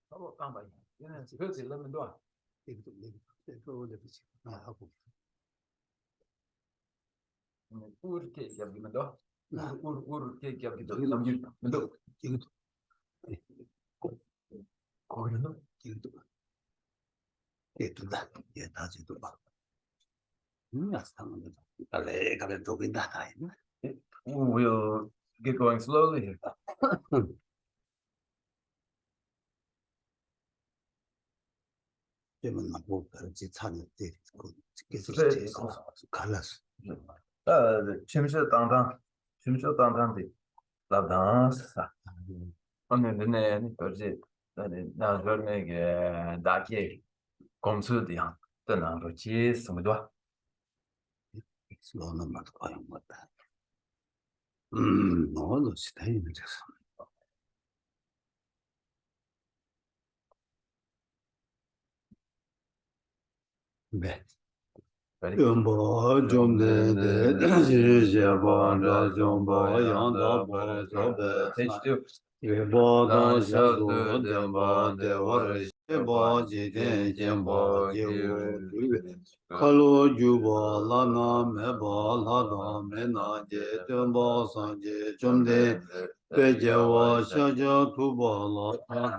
Sabo kamba yana sikirsi lamin doa. Ur ke yabi mendo. Ur ke yabi do. Lamin mendo. Koino. Itu dah, ya dah itu bah. Asal kalau jogging dah tahu. We'll get going slowly. Cuman aku kerja sana deh, kalas. Chimsho tang di labdans. Ne perje na jorne ge dake komsu di han. Tena rochi sumudwa. Slow number kaya mata. No, no, stay in this. Bet. Jumbo, jumde, jeba, da jumbo, yanda, bo, zobe, jeba, da shazo, demba, dewar, jeba, jiden, jemba, jewo, duwe. Kalo, juba, lana, meba, lada, mena, je, demba, sanje, jumde, bejewa, shaja, tuba, la,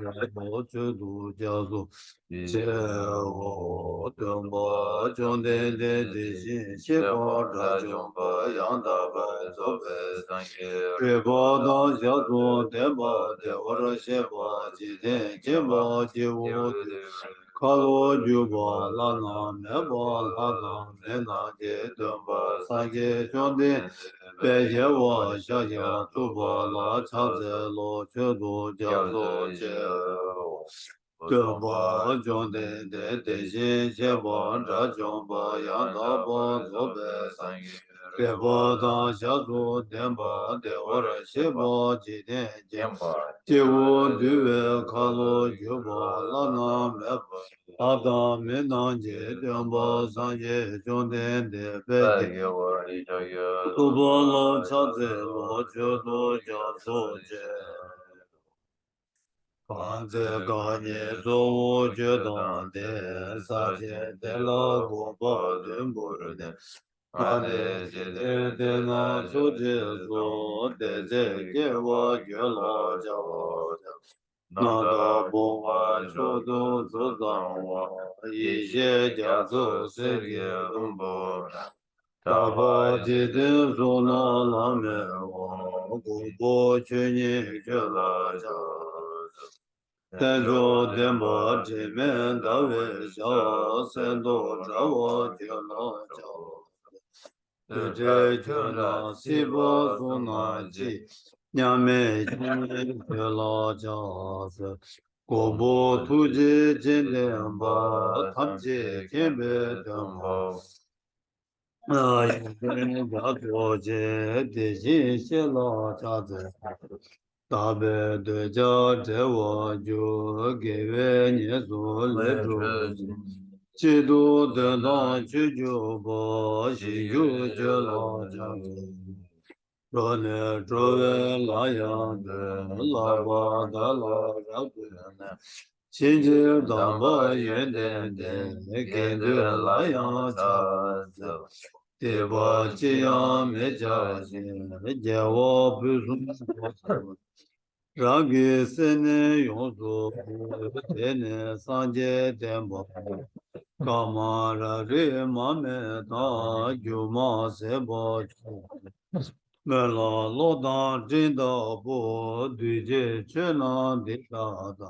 jeba, chudu, jazo, 제오 등보 존대대 대신 시보다 좀보 양다바 조베 상게 레보다 자도 대바 대오라 시보 지대 제보 지오 칼로 주보 라나 메보 라나 메나게 등보 상게 존대 배제와 샤샤 투보라 차제로 쳐도 자도 제오 Jumbo, Jonde, De, Jebo, Jumbo, Yandabo, Zobe, Sangi, Rebo, Da, Shazu, Demba, De, Ora, Shebo, Jide, Jemba, Jewo, Due, Kalo, Jubo, Lana, Mebo, Ada, Menanje, Demba, Sangi, Jonde, De, Bege, Tubo, Lo, Chaze, Lo, Chudo, Jazo, Kanze kanye zowo jedan de saje de la gopa dembur de Ane jede de na soje zo de ze gewa gela jawa Nada bowa shodo zo zanwa Ije jazo serge umbo Taba jede zo na lame wa Gopo chunye gela jawa Tenjo demba jimen dawe sha sendo jawa jela jawa Tuje jela sibo suna ji Nyame jela jasa Gobo tuje jindemba tamje kembe demba Ayene jato je deji shela jaze Tabe de ja dewa ju gewe nye su le ju Chidu de la chu ju bo shi yu je la ja Ro ne tro we la ya de la ba da la ra bu ne Xin ji dang ba yuen den de gen de la ya cha zi De ba chi ya me ja xin Je wo bu sun Rāngi sēne yōnsu tēne sāngye tēmbā kāmā rā rē māme tā gyūmā sēbā mē lā lō tāng jīndā bō dūjē chēnā dītā tā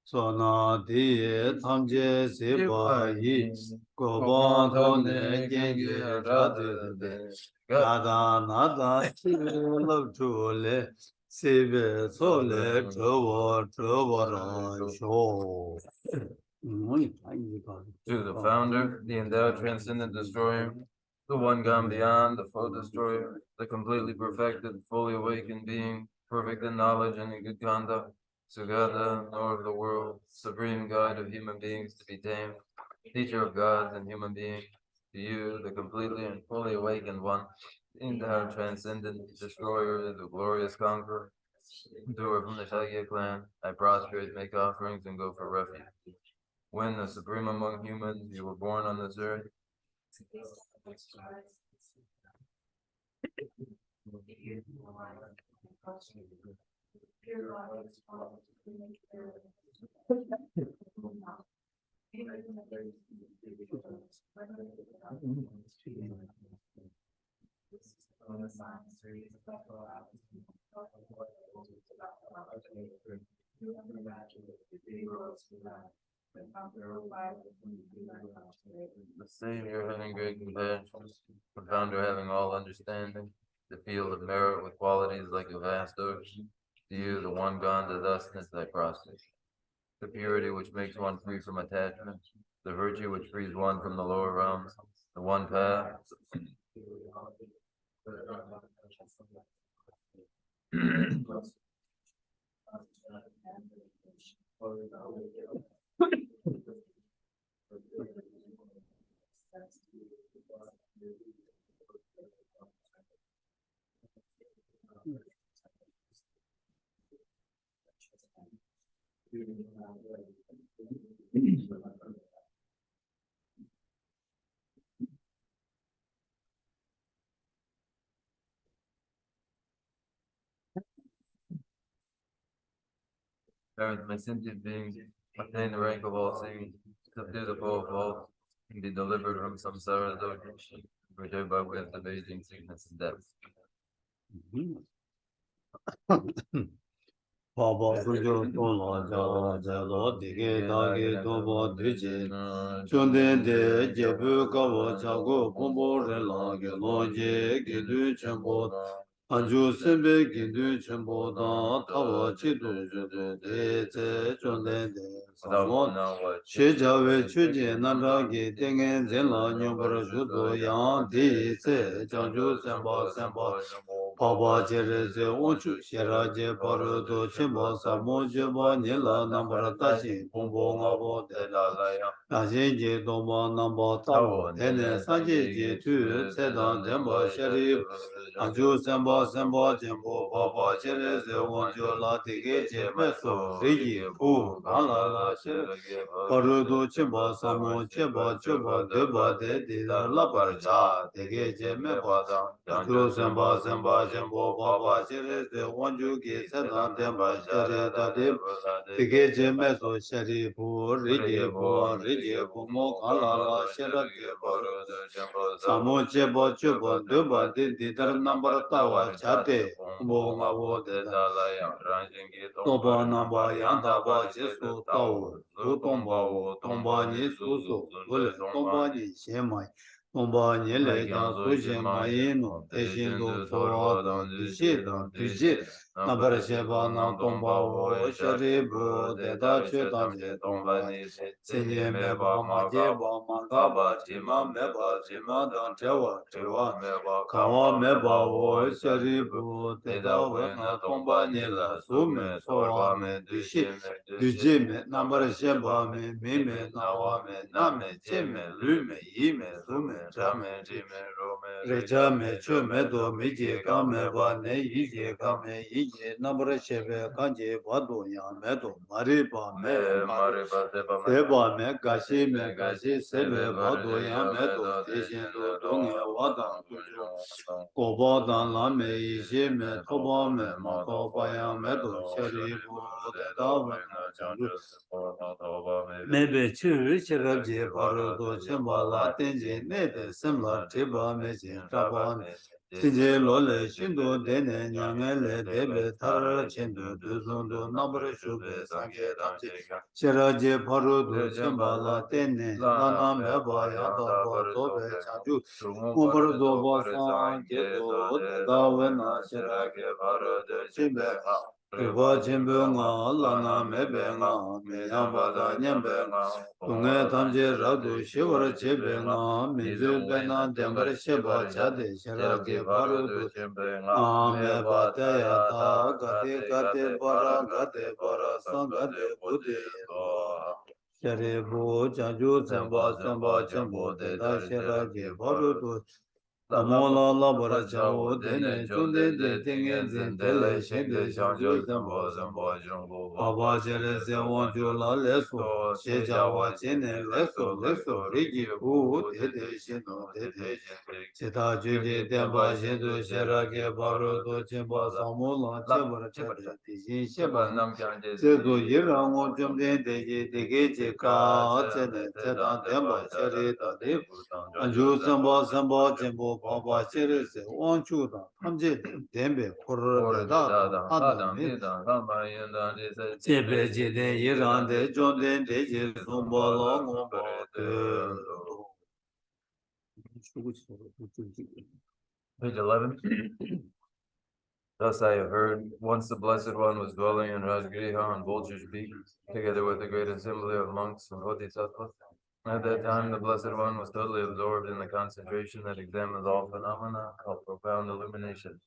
sō nā dīye tāng jē sēbā yī gōbā tōne gēngyē rā dē gādā nā tā chī lōb chū lē Sebe sole trova rancho. To the founder, the endowed transcendent destroyer, the one gone beyond, the foe destroyer, the completely perfected, fully awakened being, perfect in knowledge and in good conduct, Sugata, knower of the world, supreme guide of human beings to be tamed, teacher of gods and human beings, to you, the completely and fully awakened one, the endowed transcendent destroyer, the glorious conqueror, Doer from the Shagya clan, I prostrate, make offerings, and go for refuge. When the supreme among humans, you were born on this earth. The Savior having great compassion, the Founder having all understanding, the field of merit with qualities like a vast ocean. To you, the one gone to thusness, I prostrate. The purity which makes one free from attachment, the virtue which frees one from the lower realms, the one path. Parents, my sentient beings, obtain the rank of all seeing, subdue the four faults, and be delivered from samsara's ocean, preserved by wisdom of aging, sickness, and death. Baba Sujo Tola Jala Jalo Dige Dage Toba Duje Chonden De Jebu Kawa Chago Pombo Relage Loje Gidu Chambo Anju Sembe Gidu Chambo Da Tawa Chidu Judu De Ze Chonden De Samon Shejawe Chuje Nandagi Tengen Zenla Nyobara Juzo Yang Di Se Janju Semba Semba Papa Jereze Onchu Sheraje Parudo Chimba Samo Jeba Nila Nambara Tashi Pombo Ngabo Dela Najenje Doma Namba Tabo Tene Sanjeje Tu Sedan Demba Sherif Anju Semba Semba Jembo Papa Jereze Onchu La Tige Meso Rigi Pu Gala La Sherif Parudo Chimba Samo Cheba Cheba Deba De Dida La Barcha Tige Meba Anju Semba Semba Jembo Papa Jereze Onchu Ki Sedan Demba Sherif Dadim Tige Meso Sherif Rigi Pu Rigi Pu Mo Gala La Sherif Samo Cheba Cheba Deba De Dida Number Tawa Chate Mo Ngabo Deda Toba Namba Yandaba Jesu Tao Su Tomba Wo Tomba Ni Su Ule Tomba Ni Shemai Tomba Ni Le Jan Su Shemai No Teshin Do Soa Dan Dishi Dan Dishi Nabara Sheba Na Tomba Wo Sheribu Deda Che Dan Je Tomba Senye Meba Ma Jeba Ma Gaba Jima Meba Jima Dan Tewa Tewa Kawa Meba Wo Sheribu Deda Wena Tomba Ni La Sume Soa Me Dishi Duji Me Nambara Sheba Me Mime Nawa Me Name Cheme Lume Yime Sume Jame Reja Me Chu Me Do Me Je Kame Ba Ne Yi Je Kame Yi Je Nambara Shebe Kanje Bado Ya Me Do Mari Ba Me Seba Me Gashi Me Gashi Sebe Bado Ya Me Do Tishin Do Donge Wadan Kujo Koba Dan La Me Yi Je Me Toba Me Ma Toba Ya Me Do Sheri Bu Deda Me Na Mebe Chu Shirab Je Paru Do Chimba La Tenji Nede Simla Tiba Me Jin Traba Sinje Lole Shindu Dene Nyangele Debe Tar Chindu Duzundu Nambra Shube Sange Damji Shiraje Paru Do Chimba La Tene Lana Meba Yada Ba Zobe Chanju Umbar Zoba San Jesu Deda Wena Shirage Paru Do Chimbe Riba Chimbe Nga Lana Mebe Nga Miyamba Da Nyambe Tunga Tamje Radu Shivara Chebe Nga Mizu Bena Dembar Sheba Chade Shirage Paru Do Meba Taya Ta Gade Gade Bara San Gade Budi Sharibu Chanju Samba Samba Chambu Deda Shirage Paru Do Amola la bara chao dene chonde de tengen den tele shende shangyo zambo zambo Baba jere se wanjo la leso she jawa chene leso leso rigi u de de shino de de Cheta juje tenpa shindu sherake baro do chenpa samola chebara chede de shin sheba Chezo yira ngo chomden de je de ge che ka chene chetan tenpa shere da de 안주 선보 선보 전부 바바 체르세 원주다 탐제 뎀베 코르다 하다니 제베제데 이란데 존데 데제 손보로 모바데 Page 11. Thus I have heard, once the Blessed One was dwelling in Rajgriha on Vulture's Peak, together with a great assembly of monks and bodhisattvas. At that time, the Blessed One was totally absorbed in the concentration that examines all phenomena, called profound illumination.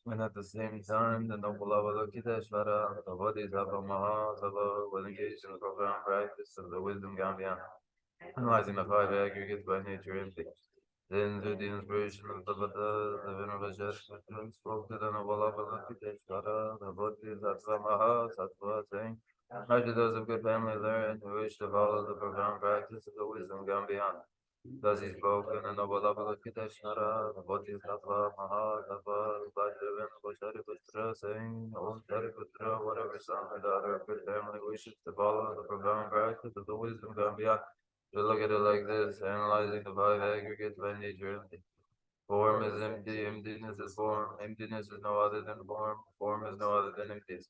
And at the same time, the noble Avalokiteshvara, the Bodhisattva Mahasava, was engaged in the profound practice of the wisdom Gambhyan, analyzing the five aggregates by nature empty. Then, through the inspiration of the Buddha, the Venerable Shastra spoke to the noble Avalokiteshvara, the Bodhisattva Mahasattva, saying, how should those of good family learn who wish to follow the profound practice of the wisdom gone beyond? Thus he spoke, and the noble Avalokiteshvara, the Bodhisattva Mahasattva, replied to the Venerable Shariputra, saying, O Shariputra, whatever son or daughter of good family wishes to follow the profound practice of the wisdom gone beyond, should look at it like this, analyzing the five aggregates by nature empty. Form is empty, emptiness is form, emptiness is no other than form is no other than emptiness.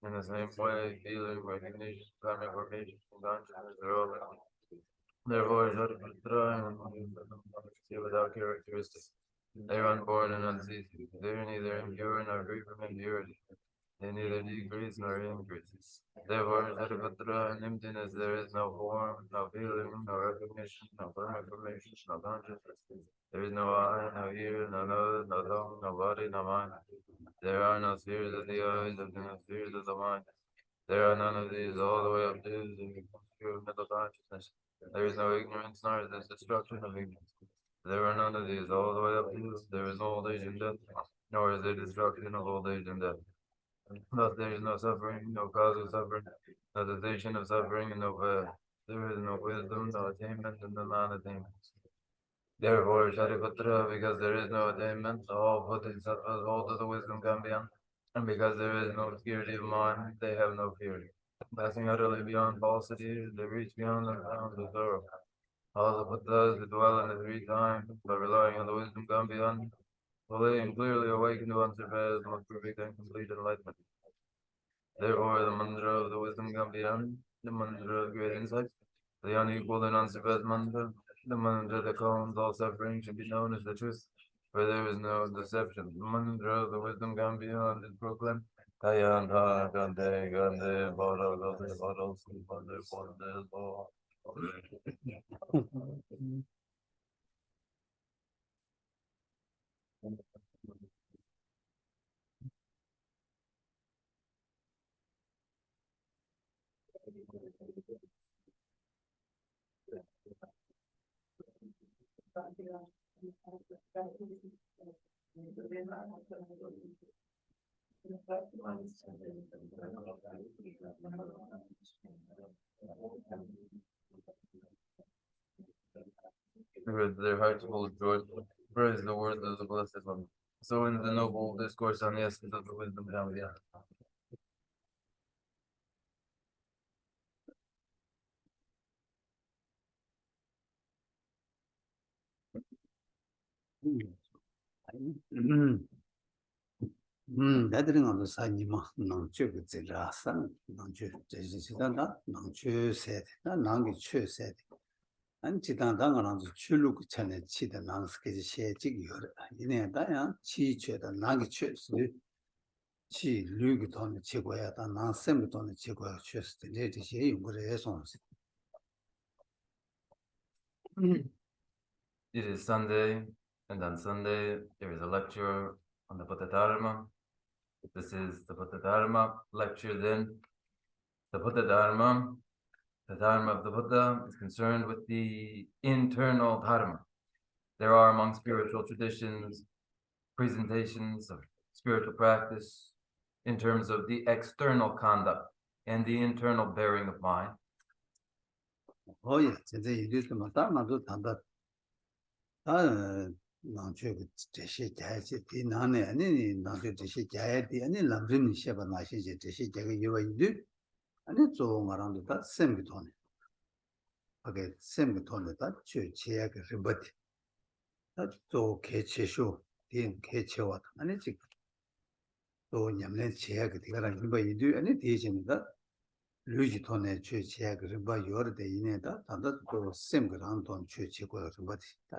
In the same way, feeling, recognition, karmic formation, and consciousness are all empty. Therefore, Shariputra and without characteristics. They are unborn and unceasing. They are neither impure nor free from impurity. They neither decrease nor increase. Therefore, Shariputra, in emptiness there is no form, no feeling, no recognition, no karmic formation, no consciousness. There is no eye, no ear, no nose, no tongue, no body, no mind. There are no spheres of the eyes, no spheres of the mind. There are none of these all the way up to the pure mental consciousness. There is no ignorance, nor is there destruction of ignorance. There are none of these all the way up to there is no old age and death, nor is there destruction of old age and death. Thus there is no suffering, no cause of suffering, no cessation of suffering, and no path. There is no wisdom, no attainment, and no non-attainment. Therefore, Shariputra, because there is no attainment, all bodhisattvas hold to the wisdom Gambhyan, and because there is no obscurity of mind, they have no fear. Passing utterly beyond falsity, they reach beyond the bounds of sorrow. All the Buddhas who dwell in the three times, by relying on the wisdom Gambhyan, fully and clearly awaken to unsurpassed, most perfect and complete enlightenment. Therefore, the mantra of the wisdom Gambhyan, the mantra of great insight, the unequaled and unsurpassed mantra, the mantra that calms all suffering should be known as the truth, for there is no deception. The mantra of the wisdom gone beyond is proclaimed. Kayanta Gande Gande Bada Gande Bada Bada Bada Bada. With their hearts full of joy, praise the words of the Blessed One. So in the noble discourse on the essence of the wisdom Gambhyan. 애들이 가서 사니마 낭주 지라산 낭주 제지단다 낭주 세대 낭기 최세대 안 지단당은 출루 전에 치다 낭스케지 셰지 요래 이네다야 치체다 낭기 최세 치 류기 돈의 최고야다 낭셈 돈의 최고야 최세 내듯이 연구를 해서 It is Sunday, and on Sunday there is a lecture on the Buddha Dharma. This is the Buddha Dharma lecture then. The Buddha Dharma, the Dharma of the Buddha, is concerned with the internal Dharma. There are among spiritual traditions presentations of spiritual practice in terms of the external conduct and the internal bearing of mind. 예, 진짜 이랬으면 나도 단다. 나중에 제시 자야지 뒤나네 아니 나중에 제시 자야지 아니 람림 셰바 나시지 제시 제가 이와인데 아니 저 말한도 다 셈기 돈에. 하게 셈기 돈에다 취해야 그 버티. 또 개체쇼 딘 개체와 아니 지금 또 냠내 제야 그 디가랑 이와인데 아니 대신다. 루지 돈에 취해야 그 요르데 이내다 단다 또 셈그랑 돈 취치고 그 버티. 다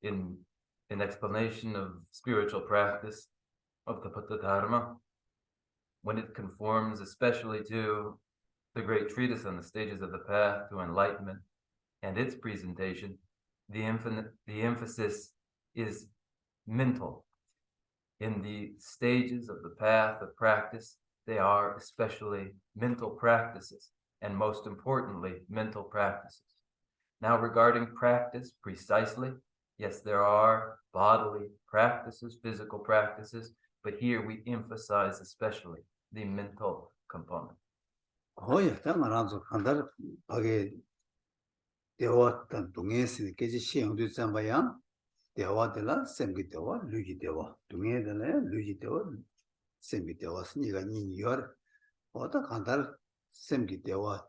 In explanation of spiritual practice of the Dharma, when it conforms especially to the great treatise on the stages of the path to enlightenment and its presentation, the emphasis is mental. In the stages of the path of practice, they are especially mental practices, and most importantly, mental practices. Now, regarding practice precisely, yes, there are bodily practices, physical practices, but here we emphasize especially the mental component. 예, 당연하죠. 한달 하게 대화했던 동해에서 계지 시행도 있잖아요. 대화들라 셈기 대화, 루기 대화. 동해들라 루기 대화, 셈기 대화. 니가 니여 어떤 한달 셈기 대화,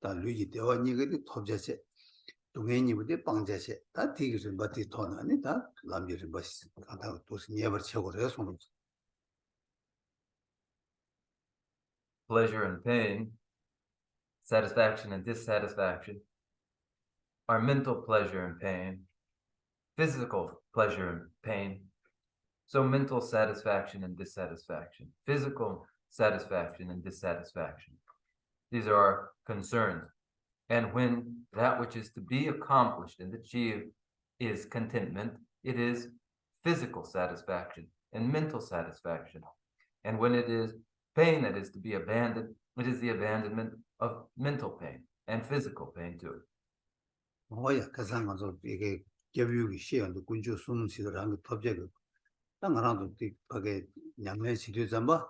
다 루기 대화 니가 톱자세. 동해니부터 방자세. 다 디기를 받지 돈아니 다 남비를 받지. 한달 도스 니에버 쳐고려 손. Pleasure and pain, satisfaction and dissatisfaction, are mental pleasure and pain, physical pleasure and pain. So mental satisfaction and dissatisfaction, physical satisfaction and dissatisfaction. These are our concerns. And when that which is to be accomplished and achieved is contentment, it is physical satisfaction and mental satisfaction. And when it is pain that is to be abandoned, it is the abandonment of mental pain and physical pain too. 예, 가상가서 이게 개뷰기 시험도 군주 숨시더라는 거 톱제가 땅하나도 되게 냠내 시도 잠바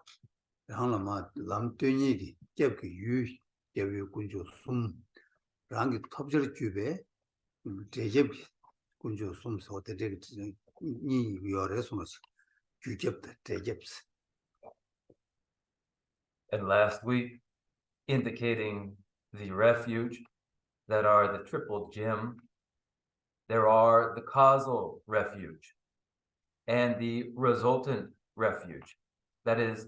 하나마 람뜨니기 개뷰 유 개뷰 군주 숨 랑기 톱제를 주베 제제 군주 숨서 되게 이 요래서 뭐 규ገብ다 대접스. And last week, indicating the refuge that are the triple gem, there are the causal refuge and the resultant refuge. That is,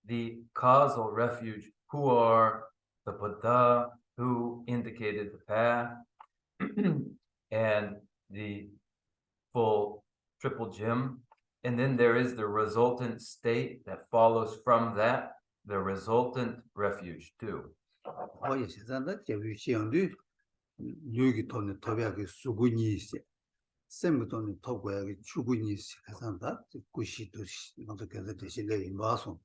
the causal refuge, who are the Buddha, who indicated the path, and the full triple gem. And then there is the resultant state that follows from that, the resultant refuge too. 예, 세상에 개뷰 시험도 뉴기 돈에 토비하게 수군이 있어. 셈 돈에 토고야게 주군이 있어. 가산다 구시도 어떻게 되실래 마소.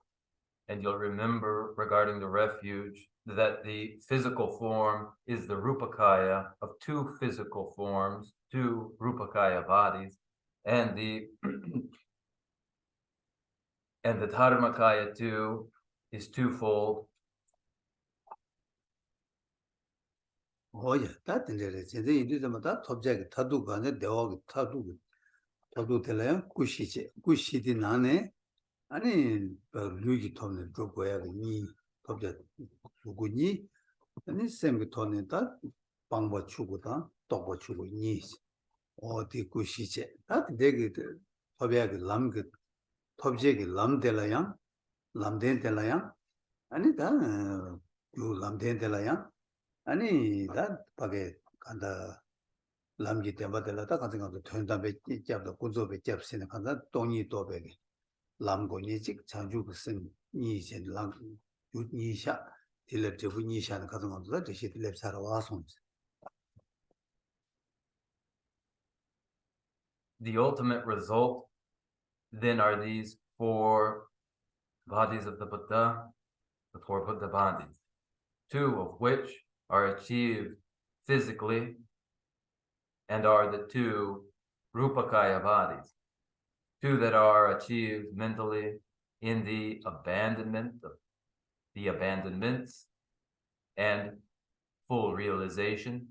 And you'll remember regarding the refuge that the physical form is the Rupakaya of two physical forms, two Rupakaya bodies, and the and the Dharmakaya too is twofold. 예, 다 된대래. 이제 이들마다 톱제가 타두가 안에 대화가 타두 될래요? 구시지. 구시디 나네. 아니 루기 톱네 두고야 니 톱제 수군이 아니 셈기 톱네다 방바 추고다 또바 추고 니 어디 구시지. 다 되게 톱야게 람그 톱제게 람델라야 람덴델라야 아니 다요 람덴델라야 아니 다 밖에 간다 람기 때마다다 같은 것도 된다베 잡다 군조베 잡시는 간다 돈이 도베게 람고니직 자주 무슨 이제 람 유니샤 딜레티브 니샤는 같은 것도 대시 딜레사로 와서 The ultimate result then are these four bodies of the Buddha, the four Buddha bodies, two of which are achieved physically and are the two Rupakaya bodies, two that are achieved mentally in the abandonment of the abandonments and full realization.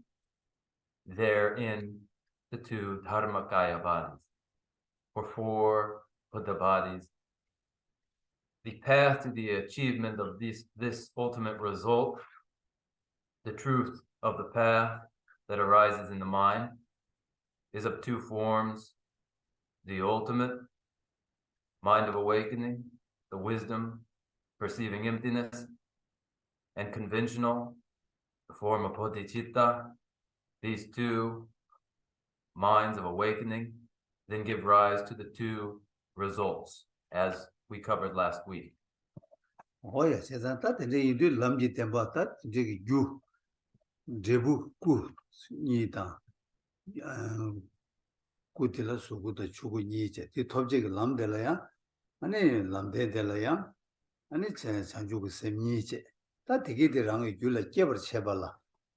They're in the two Dharmakaya bodies, or four Buddha bodies. The path to the achievement of this ultimate result, the truth of the path that arises in the mind, is of two forms: the ultimate mind of awakening, the wisdom perceiving emptiness, and conventional, the form of bodhicitta. These two minds of awakening then give rise to the two results, as we covered last week. Oh yes, that you do lamji temba that you debu ku nita kutila suguta chugu niche, the topjig lam de la ya, and a lamde de la ya, and it's a sanjugu sem niche. That the gate rang you like Jever Chebala.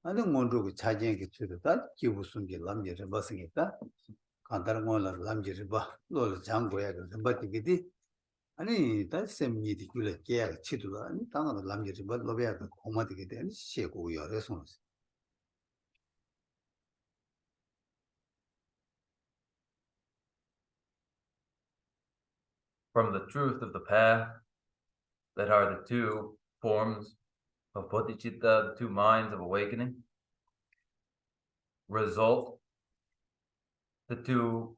I don't want to charging it to that, you will soon get lamji reversing it that. Cantarmola lamji riba, Lola Jango, but the giddy. 아니 달셈 니디 귤레 깨야 치도라 아니 당하는 남녀지 뭐 로베야 고마되게 되는 시고 열에서 From the truth of the path that are the two forms of bodhicitta, the two minds of awakening, result the two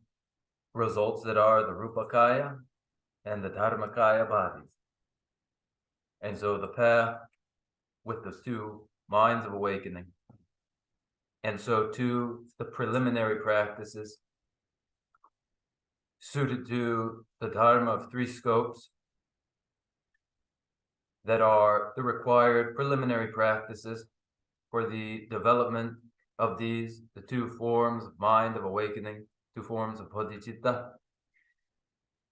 results that are the Rupakaya and the Dharmakaya bodies. And so the path with the two minds of awakening, and so too the preliminary practices suited to the Dharma of three scopes that are the required preliminary practices for the development of these, the two forms of mind of awakening, two forms of bodhicitta.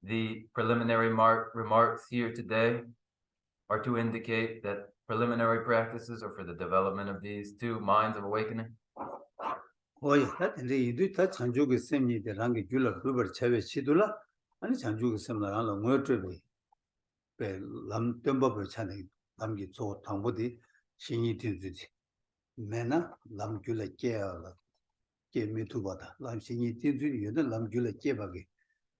The preliminary remarks here today are to indicate that preliminary practices are for the development of these two minds of awakening. Oh, yeah, that and they do that Sanjuga Semi, the Rangi Gula, Ruber Cheve Chidula, and Sanjuga Semana, Murtry, Lam Temba Chani, Lamgi So Tambodi, Shini Tinzuti, Mena, Lam Gula Kea, Ke Mitubata, Lam Shini Tinzuti, you know, Lam Gula Kebagi.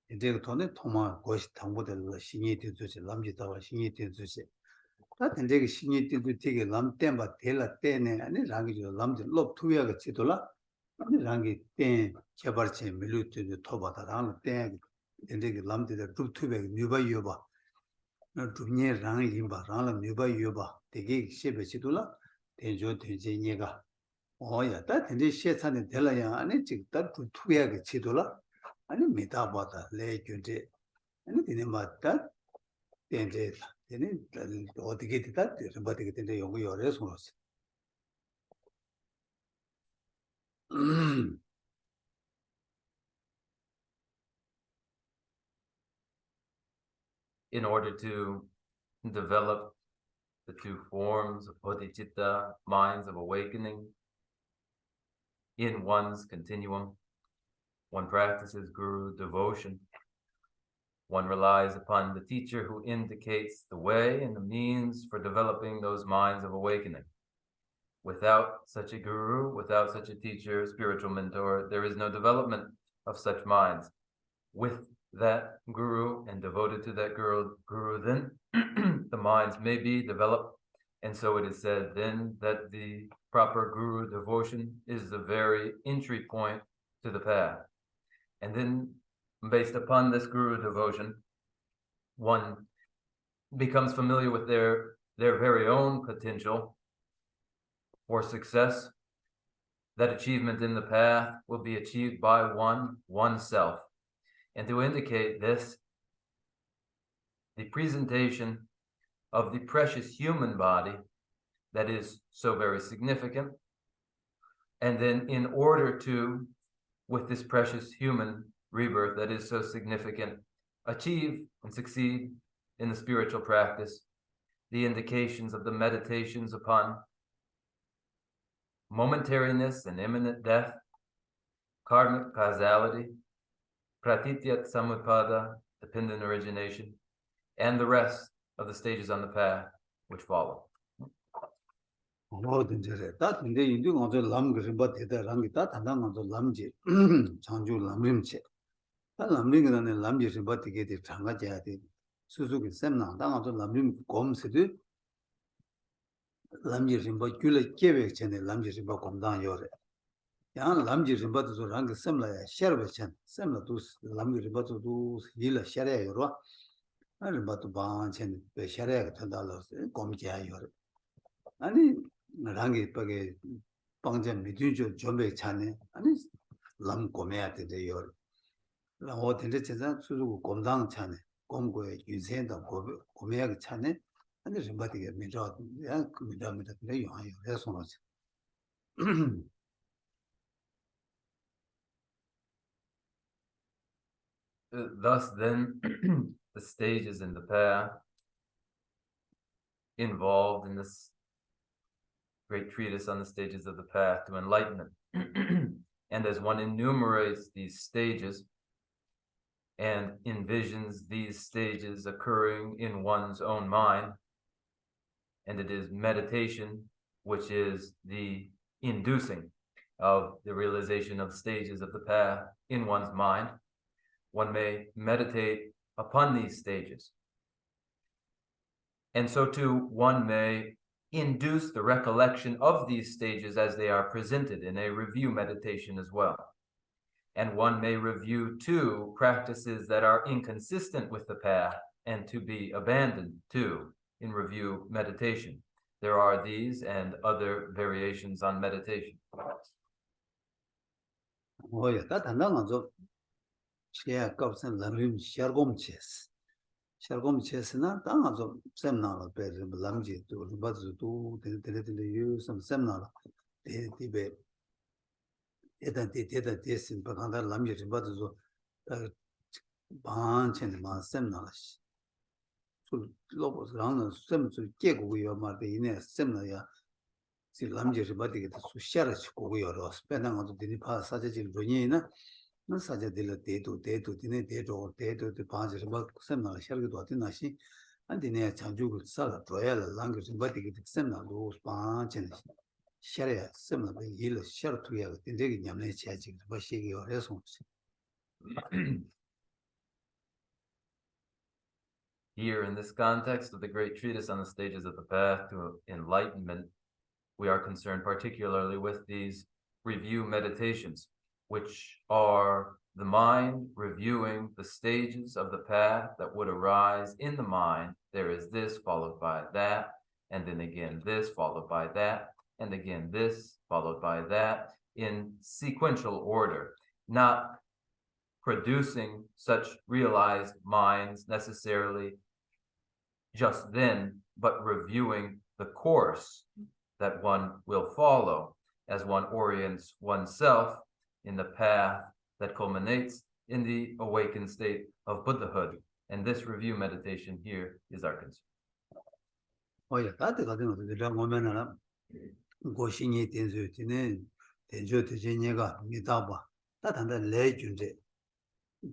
In the Tone, Toma, Gosh Tambo, Shini Tinzuti, Lamjitawa, Shini Tinzuti. That and they Shini Tinzu take a Lam Temba, Tela Tene, and the Rangi Lam Lob Tuya Chidula. 랑기 때 개발체 밀루트 토바다랑 때 인데기 람데다 뚝투베 뉴바이요바 두니에 랑이 임바랑 뉴바이요바 되게 셰베치돌라 대조 대제니가 어야 다 근데 셰찬에 될라야 아니 직다 뚝투야게 치돌라 아니 미다바다 레규데 아니 되네 맞다 된데 되네 어떻게 되다 어떻게 된데 연구 열에 손었어 In order to develop the two forms of bodhicitta, minds of awakening, in one's continuum, one practices guru devotion. One relies upon the teacher who indicates the way and the means for developing those minds of awakening. Without such a guru, without such a teacher, spiritual mentor, there is no development of such minds. With that guru and devoted to that guru, then the minds may be developed. And so it is said then that the proper guru devotion is the very entry point to the path. And then based upon this guru devotion, one becomes familiar with their very own potential for success. That achievement in the path will be achieved by oneself. And to indicate this, the presentation of the precious human body that is so very significant, and then in order to, with this precious human rebirth that is so significant, achieve and succeed in the spiritual practice, the indications of the meditations upon momentariness and imminent death, karmic causality, pratityat samutpada, dependent origination, and the rest of the stages on the path which follow. 다 근데 인도 먼저 람 그림 받다 람이 다 단단 먼저 람지 장주 람림체 다 람림이라는 람지 좀 받게 돼 장가져야 돼 수수기 셈나 당아도 람림 검스도 람지 좀 받길래 계획 전에 람지 좀 받고 건당 요래 야 람지 좀 받도 랑 셈라야 셔버천 셈라도 람지 좀 받도 일을 셔야 요러 아니 받도 반천 배 셔야 된다로 검지야 요래 아니 랑이 빠게 방제 미디죠 좀배 차네 아니 람 고매야 되죠 랑 어딘데 제가 수수 공당 차네 공고에 유세다 고매야 차네 아니 좀 받게 미저 야 미담이다 그래 요아요 해서 놓지 Thus then, the stages in the path involved in this great treatise on the stages of the path to enlightenment. And as one enumerates these stages and envisions these stages occurring in one's own mind, and it is meditation which is the inducing of the realization of stages of the path in one's mind, one may meditate upon these stages. And so too, one may induce the recollection of these stages as they are presented in a review meditation as well. And one may review too practices that are inconsistent with the path and to be abandoned too in review meditation. There are these and other variations on meditation. 뭐야 다 단단하죠 시야 값은 람림 샤곰체스 샤곰체스나 당아죠 셈나로 베르 람지 또 루바즈도 데데데데 유섬 셈나로 데디베 에다데데데 데신 바간다 람지 루바즈도 반첸 마 셈나로 술 로보스랑은 셈주 깨고요 말데 이네 셈나야 지 람지 루바디게 수 샤르치 고고요 스페나가도 디니 파 사제지 로니나 나 사제들 데도 디네 데도 반지 뭐 셈나 샤르도 어디나시 안디네 장주고 살아 줘야 랑게 루바디게 셈나도 반첸 샤르야 셈나 일 샤르투야 데데게 냠네 치아지 버시기요 해서 Here, in this context of the great treatise on the stages of the path to enlightenment, we are concerned particularly with these review meditations, which are the mind reviewing the stages of the path that would arise in the mind. There is this followed by that, and then again this followed by that, and again this followed by that, in sequential order, not producing such realized minds necessarily just then, but reviewing the course that one will follow as one orients oneself in the path that culminates in the awakened state of Buddhahood. And this review meditation here is our concern. 뭐야 다들 가든 어디라 오면은 고신이 된수티네 된조티제니가 미다바 다단다 레준제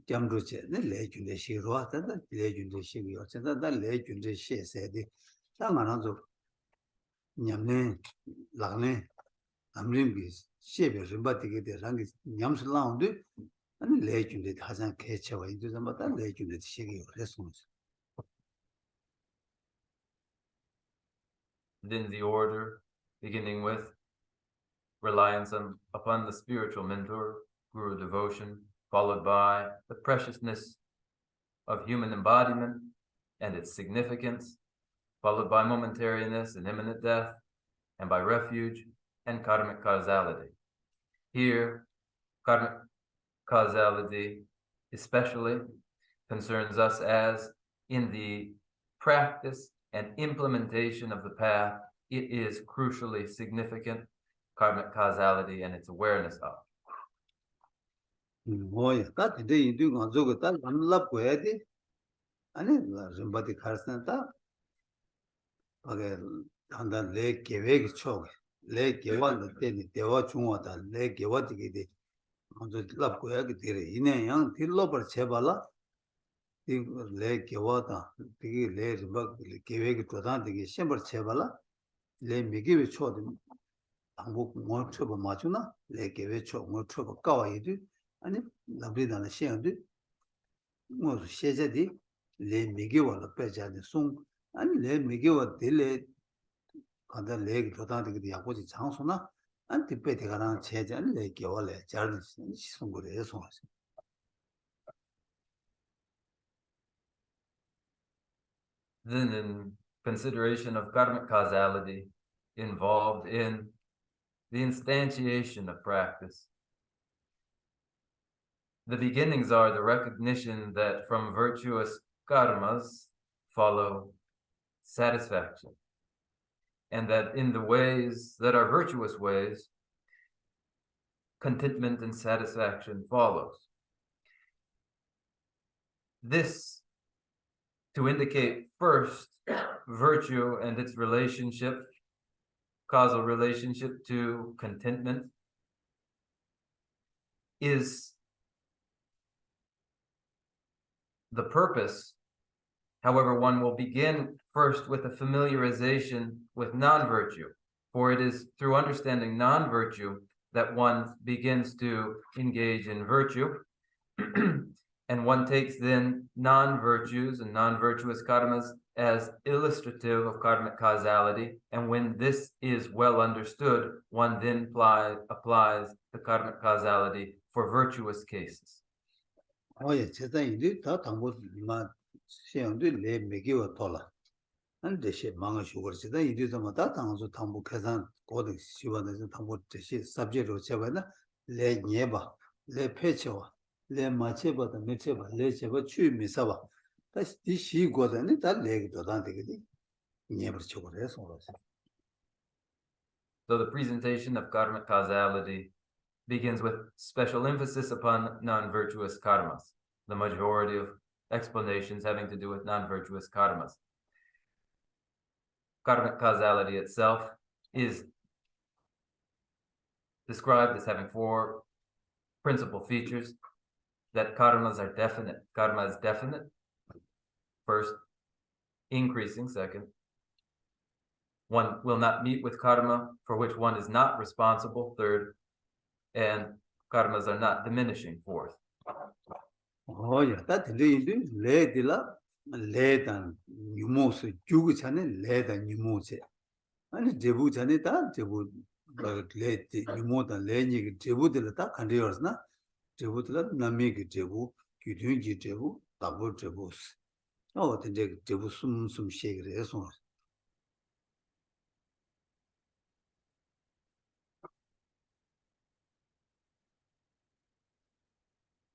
잠도체 네 레준제 시로와 다다 레준제 시기요 진짜 레준제 시세디 상관한조 냠네 라네 암림비 시베 좀바티게 되랑기 냠슬라운데 아니 레준제 하산 개체와 인도자마다 레준제 시기요 레송스 Then the order, beginning with reliance upon the spiritual mentor, guru devotion, followed by the preciousness of human embodiment and its significance, followed by momentariness and imminent death, and by refuge and karmic causality. Here, karmic causality especially concerns us as in the practice and implementation of the path, it is crucially significant, karmic causality and its awareness of. 뭐야 다들 이두 가지고 다 남랍고야 돼 아니 좀바디 카스나다 바게 한단 레 계획 쪽 le gewa le teni dewa chungwa ta le gewa tiki di 먼저 lab goya ki tiri ine yang ti lobar chebala ti le gewa ta tiki le rimba gewe ki todan tiki shembar chebala le migiwe cho di 당국 뭐 쳐봐 맞추나 le gewe cho 뭐 쳐봐 까와 이디 아니 labri dana sheyandi 뭐 she제디 le migiwa 빼자니 송 아니 le migiwa 딜레 간다 레기 도다되게 약고지 장소나 안 디베티 가랑 제자는 내 겨월에 잘 시송거래 송하시. Then, in consideration of karmic causality involved in the instantiation of practice, the beginnings are the recognition that from virtuous karmas follow satisfaction, and that in the ways that are virtuous ways, contentment and satisfaction follows. This to indicate first virtue and its relationship, causal relationship to contentment, is the purpose. However, one will begin first with a familiarization with non-virtue, for it is through understanding non-virtue that one begins to engage in virtue. And one takes then non-virtues and non-virtuous karmas as illustrative of karmic causality. And when this is well understood, one then applies the karmic causality for virtuous cases. 예, 제자인데 다 당고 마 시험도 내 매기와 돌아. 안 대시 망아 쇼거 제자 이리도 다 당소 당부 계산 고등 시원에서 당부 대시 subject로 잡아나 내 녀바 내 패치와 내 마체바다 메체바 내 제바 취미사바 다시 디시 고다니 다 내기도 다 되거든. 녀버 쇼거래 송로서. So the presentation of karmic causality begins with special emphasis upon non-virtuous karmas, the majority of explanations having to do with non-virtuous karmas. Karmic causality itself is described as having four principal features: that karmas are definite. Karma is definite. First, increasing. Second, one will not meet with karma for which one is not responsible. Third, and karmas are not diminishing. Fourth. 야, 다 들리는데 레디라 레단 유모스 주구 전에 레단 유모세. 아니 제부 전에 다 제부 레디 유모다 레니 제부들 다 간디어스나 제부들 남미기 제부 기둥기 제부 다부 제부스. 근데 제부 숨숨 쉐그래서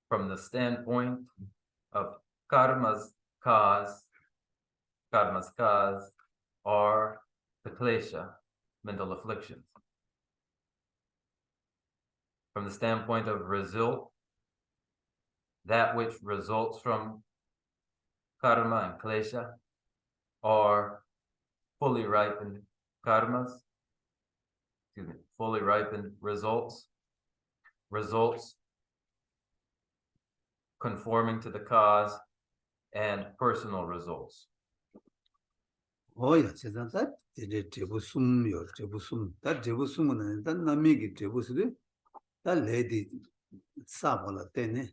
From the standpoint of karma's cause are the klesha, mental afflictions. From the standpoint of result, that which results from karma and klesha are fully ripened karmas, fully ripened results conforming to the cause, and personal results. 야, 세상사 이제 제부 숨요, 제부 숨. 다 제부 숨은 다 남미기 제부스도 다 레디 사발라 때네.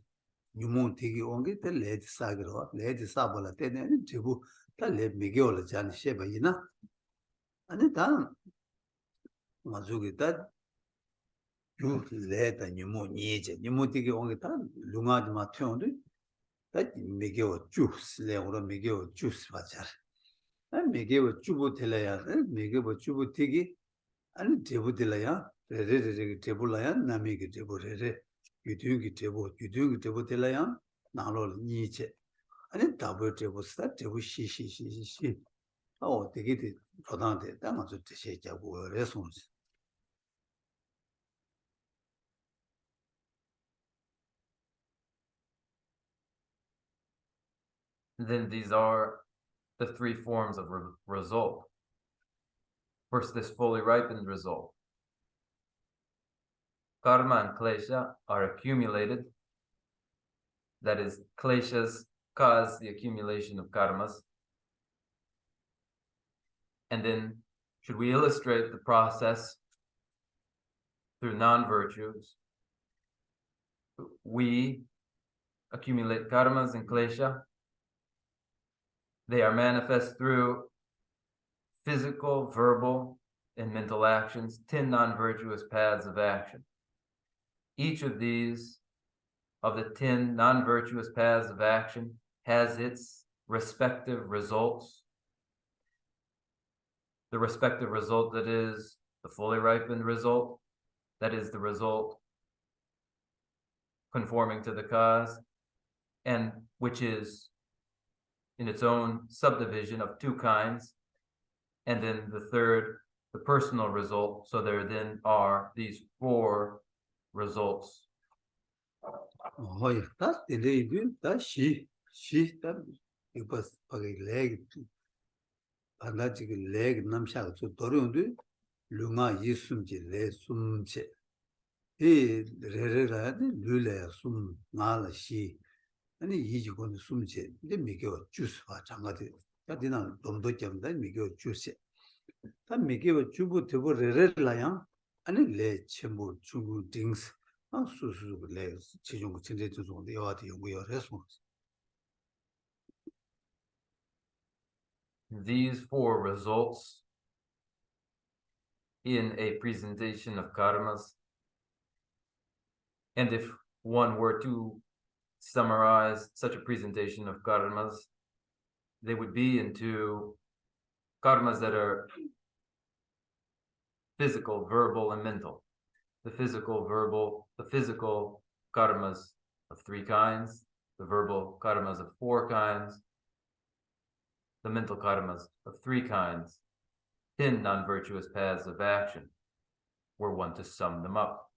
유몬 되게 온게 다 레디 사기로 레디 사발라 때네. 제부 다 레미기올 잔 셰바이나. 아니 다 마주기 다 유 레다 유몬 니제 유몬 되게 온게 다 룽아지 마 튀온데 다 미기오 주스 레오로 미기오 주스 바자. 메게고 주부텔라야 메게고 주부티기 아니 제부텔라야 레레레 제불라야 나미기 제부레레 유튜기 제부텔라야 나로 니체 아니 더블 제부스타 제부 시시시시 되게 도단데 당아서 제시자고 레송스. Then these are the three forms of result. First, this fully ripened result. karma and klesha are accumulated. That is, kleshas cause the accumulation of karmas. And then, should we illustrate the process through non-virtues, we accumulate karmas and klesha. They are manifest through physical, verbal, and mental actions, 10 non-virtuous paths of action. Each of these, of the 10 non-virtuous paths of action, has its respective results. The respective result that is the fully ripened result, that is the result conforming to the cause, and which is in its own subdivision of 2 kinds, and then the third, the personal result. So there then are these 4 results. Oh, yeah, that's the lady, that's she, that it was a leg, and that's a leg, Namshak, so Toronto, Luma Yisumji, Le Sumche. Rere, Lule, Sum, Nala, she, and he going to Sumche, they make your juice for Changati. That didn't do jam, then make your juice. That make your jubu to Rere Lion, and it lay chimbo, chubu dings. These 4 results in a presentation of karmas, and if one were to summarize such a presentation of karmas, they would be into karmas that are physical, verbal, and mental. The physical karmas of 3 kinds, the verbal karmas of 4 kinds, the mental karmas of 3 kinds, 10 non-virtuous paths of action, were one to sum them up.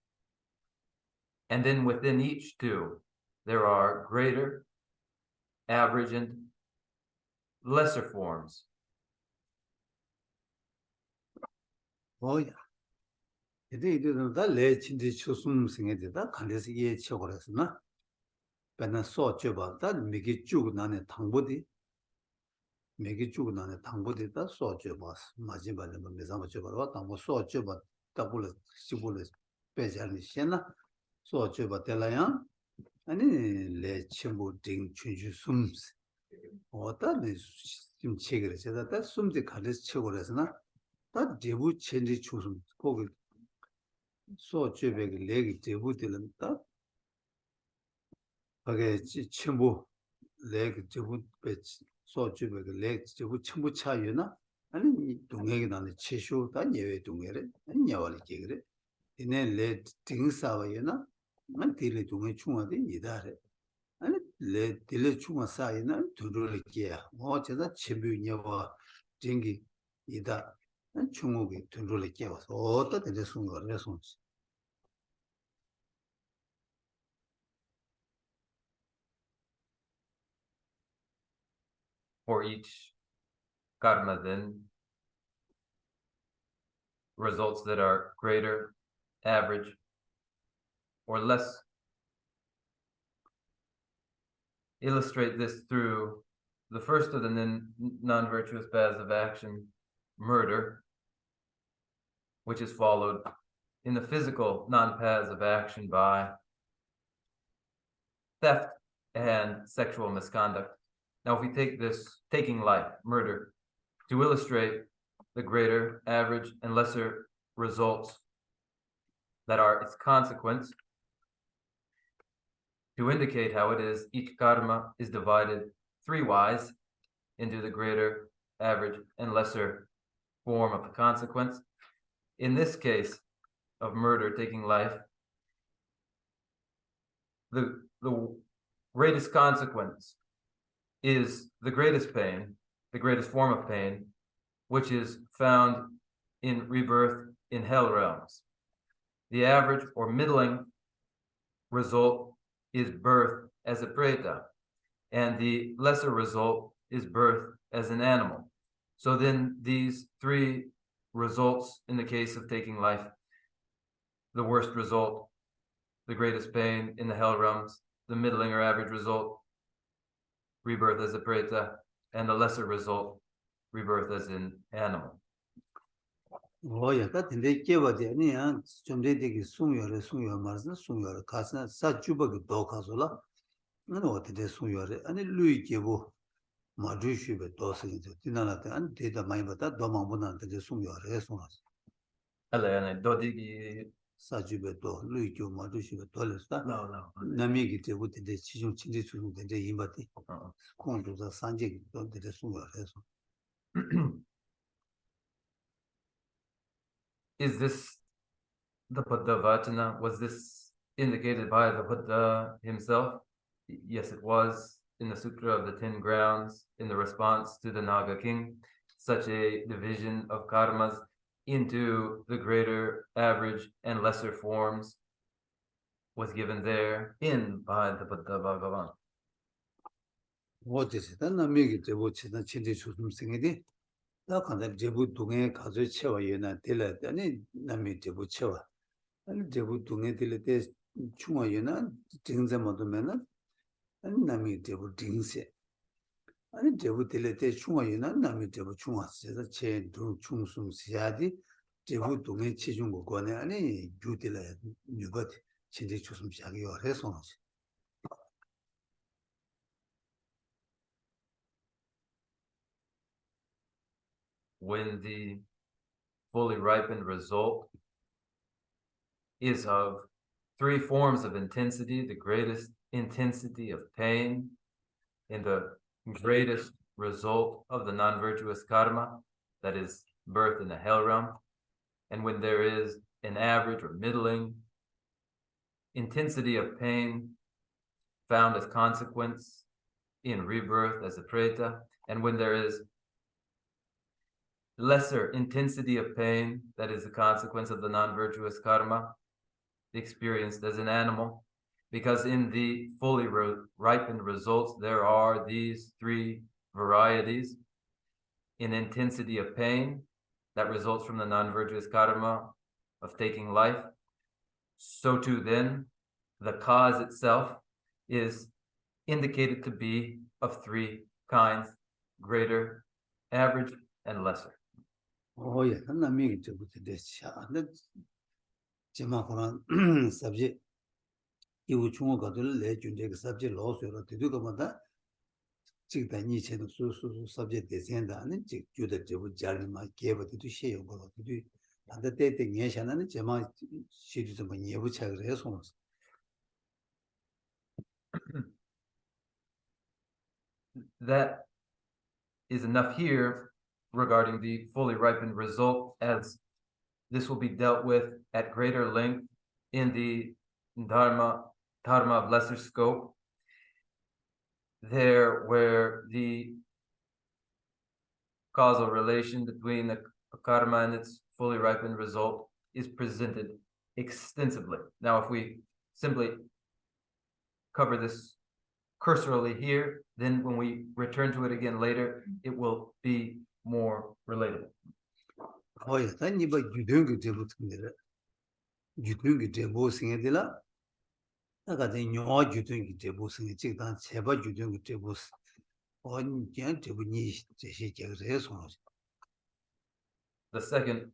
And then within each 2, there are greater, average, and lesser forms. Oh, yeah. It is that late in the Chusum singing that can this ye chorusna. When I saw Juba, that make it jug none tangbody. Make it jug none tangbody, that saw Jubas, Majiba, Mizama Juba, and was saw Juba, double Sibulis, specially Siena, saw Juba Telayan, and in Le Chimbo Ding Chunjusums. Or that is Sim Chigre, that some the Kalis Chigresna, that Debu Chendi Chusum, so Jubek leg Debu Dilanta. Okay, Chimbo leg Debu so Jubek leg Debu Chimbo Chayuna, and Dungeg on the Chishu, that Yewe Dungere, and Yawali Jigre. In a led things Savayana, and Tilly Dungechuma de Yidare. And let Dilechuma Sayana to do the gear. Watch that Chibu Yawa Jingi Ida and Chumugi to do the gear. Oh, that is the lessons. For each karma then, results that are greater, average, or less. Illustrate this through the first of the non-virtuous paths of action, murder, which is followed in the physical non-paths of action by theft and sexual misconduct. Now, if we take this taking life, murder, to illustrate the greater, average, and lesser results that are its consequence, to indicate how it is each karma is divided 3-wise into the greater, average, and lesser form of the consequence. In this case of murder, taking life, the greatest consequence is the greatest pain, the greatest form of pain, which is found in rebirth in hell realms. The average or middling result is birth as a preta, and the lesser result is birth as an animal. So then these 3 results in the case of taking life, the worst result the greatest pain in the hell realms, the middling or average result, rebirth as a preta, and the lesser result, rebirth as an animal. Oh, yeah, that in the Kevadian, some day they soon your Marsan, soon your cousin, such Juba dog casola. No, what it is soon your and Louis Jevo, Madrishi, but tossing to Tinana and data mine, but that Domamona, the soon your response. Alene, dodigi. Sajubeto, Louis Joe Madrishi, Tolesta, No. Namigi, with the decision to the day, but come to the Sanjay, don't the soon your response. Is this the Buddha Vachana? Was this indicated by the Buddha himself? Yes, it was in the Sutra of the 10 Grounds, in the response to the Naga King. Such a division of karmas into the greater, average, and lesser forms was given there in by the Buddha Bhagavan. What is it? And I make it what is the change to something. That kind of Jebu Dunga Kazu Chewa Yena Tilla, and Nami Jebu Chewa. And Jebu Dunga Tilla Chuma Yena, Dings and Modomena, and Nami Jebu Dingse. And Jebu Tilla Chuma Yena, Nami Jebu Chuma, says a chain to Chung Sum Siadi, Jebu Dunga Chijungo Gone, and Jutila Nubat, change to some Shagi or Resons. When the fully ripened result is of 3 forms of intensity, the greatest intensity of pain in the greatest result of the non-virtuous karma, that is birth in the hell realm, and when there is an average or middling intensity of pain found as consequence in rebirth as a preta, and when there is lesser intensity of pain that is the consequence of the non-virtuous karma experienced as an animal, because in the fully ripened results there are these 3 varieties in intensity of pain that results from the non-virtuous karma of taking life. So too then the cause itself is indicated to be of 3 kinds: greater, average, and lesser. Oh, yeah, and I make it with this. That's Jima subject. You chung got to let you take subject laws or to do the Chick the niche and subject descend and you that you would jarima gave it to share about to do. And the day thing, yes, and Jama she did when you would have response. That is enough here regarding the fully ripened result, as this will be dealt with at greater length in the dharma of lesser scope, there where the causal relation between the karma and its fully ripened result is presented extensively. Now, if we simply cover this cursorily here, then when we return to it again later, it will be more relatable. Oh, yeah, then you don't get able to you don't get able to get it. I got in your you don't get able to get it. Seba you don't get able on can't be niche to shake your response. The second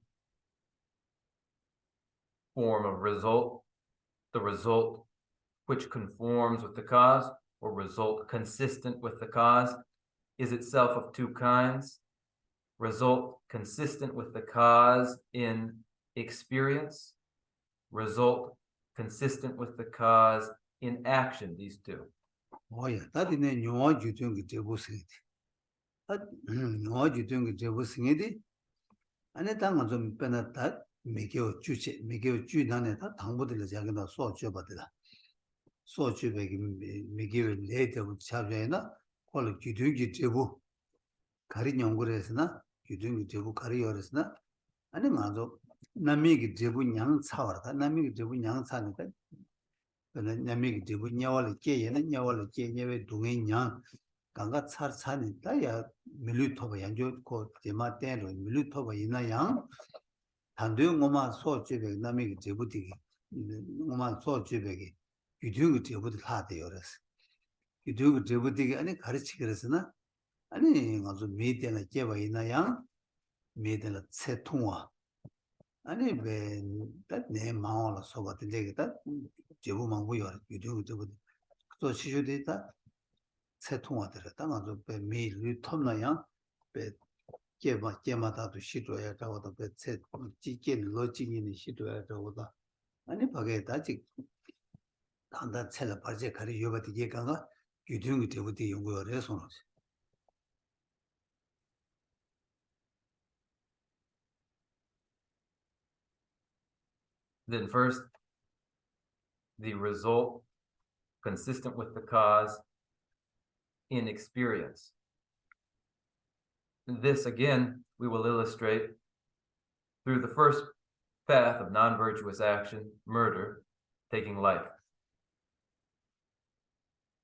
form of result, the result which conforms with the cause, or result consistent with the cause, is itself of 2 kinds: result consistent with the cause in experience, result consistent with the cause in action, these 2. Oh, yeah, that in a new you don't get able to get it. No, you don't get able to get it. And a tongue on Penata make your juice, make your Judan at Tambola Jagana so Jobadilla. So you make you later with Chavena, call it you do get able. Carry Yonguresna, you do get able carry yours. And a mazo, Namig Jebu Yang Tower, Namig Jebu Yang Sanita. Namig Jebu Nyawal Kay and Nyawal Kay never doing young. Ganga Tsar Sanita, Milutova Yanjo called Dematen or Milutova in a young. And doing Moma so Namig Jebuti. 오만 소주백이 유튜브 제보도 다 돼요. 그래서 유튜브 제보들이 아니 가르치 그래서나 아니 아주 미디어나 제가 있나야 미디어나 새 통화 아니 왜내 마음으로 소바들 얘기다 제보만 보여 유튜브 제보 또 시주되다 새 통화들 당아도 배 메일 톱나야 배 제마다도 시도야 저거도 배새 지게 로직이 시도야 저거다 아니 바게 다직 단단 첼라 바제 가리 요바디 얘가가 유튜브 제보디 연구를 해서 Then first, the result consistent with the cause in experience. This again, we will illustrate through the first path of non-virtuous action, murder, taking life.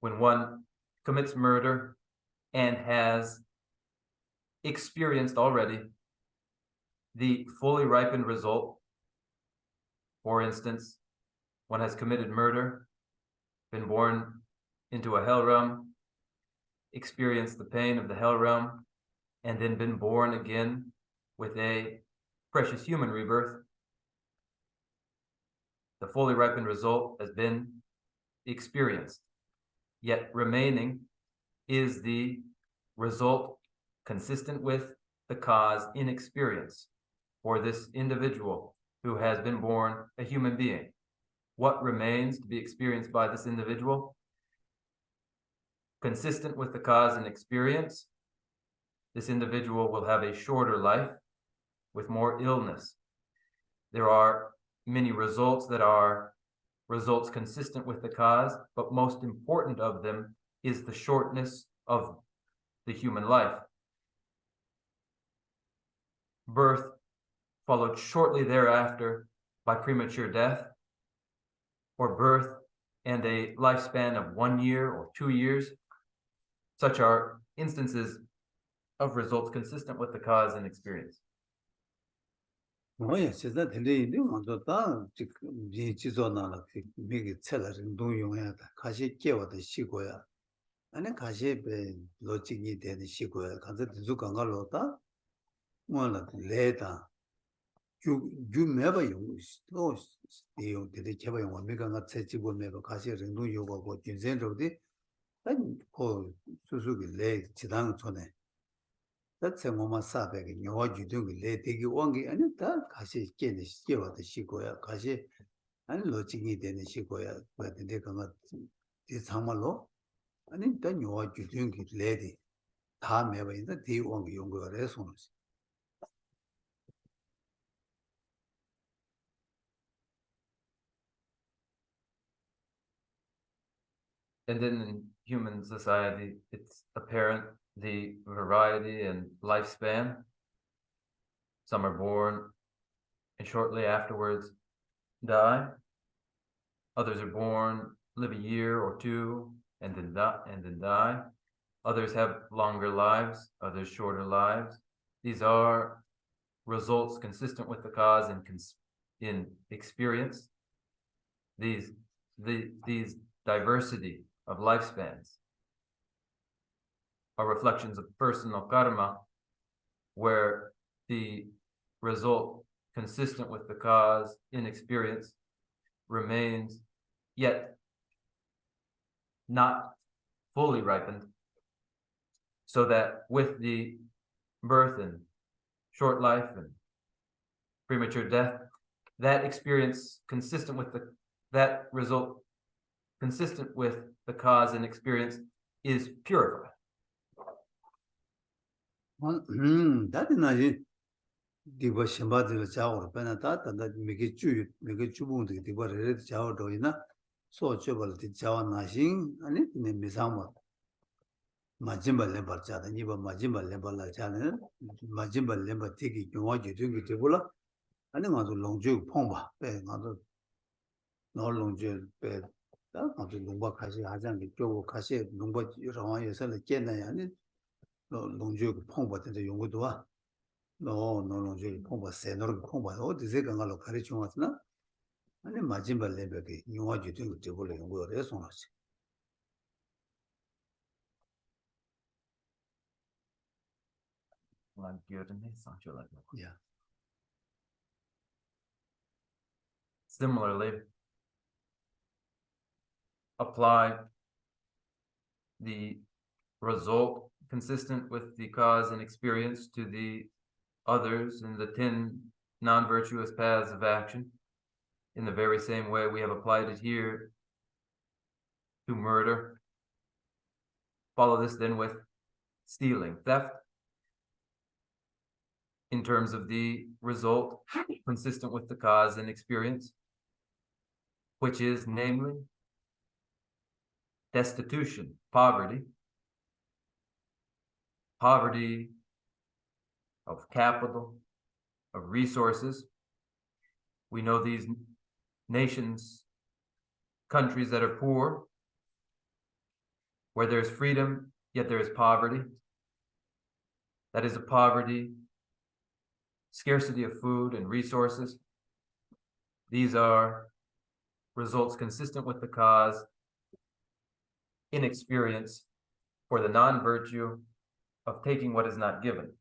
When one commits murder and has experienced already the fully ripened result, for instance, one has committed murder, been born into a hell realm, experienced the pain of the hell realm, and then been born again with a precious human rebirth. The fully ripened result has been experienced, yet remaining is the result consistent with the cause in experience for this individual who has been born a human being. What remains to be experienced by this individual? Consistent with the cause and experience, this individual will have a shorter life with more illness. There are many results that are results consistent with the cause, but most important of them is the shortness of the human life. Birth followed shortly thereafter by premature death, or birth and a lifespan of 1 year or 2 years. Such are instances of results consistent with the cause and experience. 뭐야, 진짜 근데 먼저 다 지금 지조나라 미기 첼라를 동용해야 돼. 가시 깨워도 시고야. 아니 가시 배 로직이 되는 시고야. 가서 주 강가로다. 뭐라 레다. 주 매바 용 또 이용 되게 제바 용 메가가 채지고 매바 가시 랭동 요거고 진전로디 아니 그 수수기 레 지당 전에 that's 뭐만 사백이 영화 주둥이 레 되게 원기 아니 다 가시 깨는 시켜와도 시고야 가시 아니 로직이 되는 시고야 근데 그가 이 정말로 아니 다 영화 주둥이 레디 다 매바 있는데 대 원기 연구를 해서 And then in human society, it's apparent the variety and lifespan. Some are born and shortly afterwards die. Others are born, live a year or two, and then die. Others have longer lives, others shorter lives. These are results consistent with the cause in experience. These diversity of lifespans are reflections of personal karma, where the result consistent with the cause in experience remains yet not fully ripened, so that with the birth and short life and premature death, that experience consistent with that result consistent with the cause and experience is purified. 다들 나지 디버 심바들 자오로 변하다 다다 미게 주부들 디버를 자오로이나 소초벌 디자와 나신 아니 네 미상모 마진발레 버자다 니버 마진발레 벌라자는 마진발레 버티기 용어지 되게 되불라 아니 가서 롱주 퐁바 배 가서 너 롱주 배 가서 농바 가시 하장게 쪼고 가시 농바 상황에서는 깨나야 아니 롱주 퐁바한테 용어도 와 너 롱주 퐁바 세너로 퐁바 어디서 간가로 가르쳐 왔나 아니 마지막 레벨이 유아지 되고 되고를 연구를 해서 나지. Yeah. Similarly, apply the result consistent with the cause and experience to the others in the 10 non-virtuous paths of action. In the very same way we have applied it here to murder. Follow this then with stealing, theft, in terms of the result consistent with the cause and experience, which is namely destitution, poverty of capital, of resources. We know these nations, countries that are poor, where there's freedom, yet there is poverty. That is a poverty, scarcity of food and resources. These are results consistent with the cause, inexperience for the non-virtue of taking what is not given.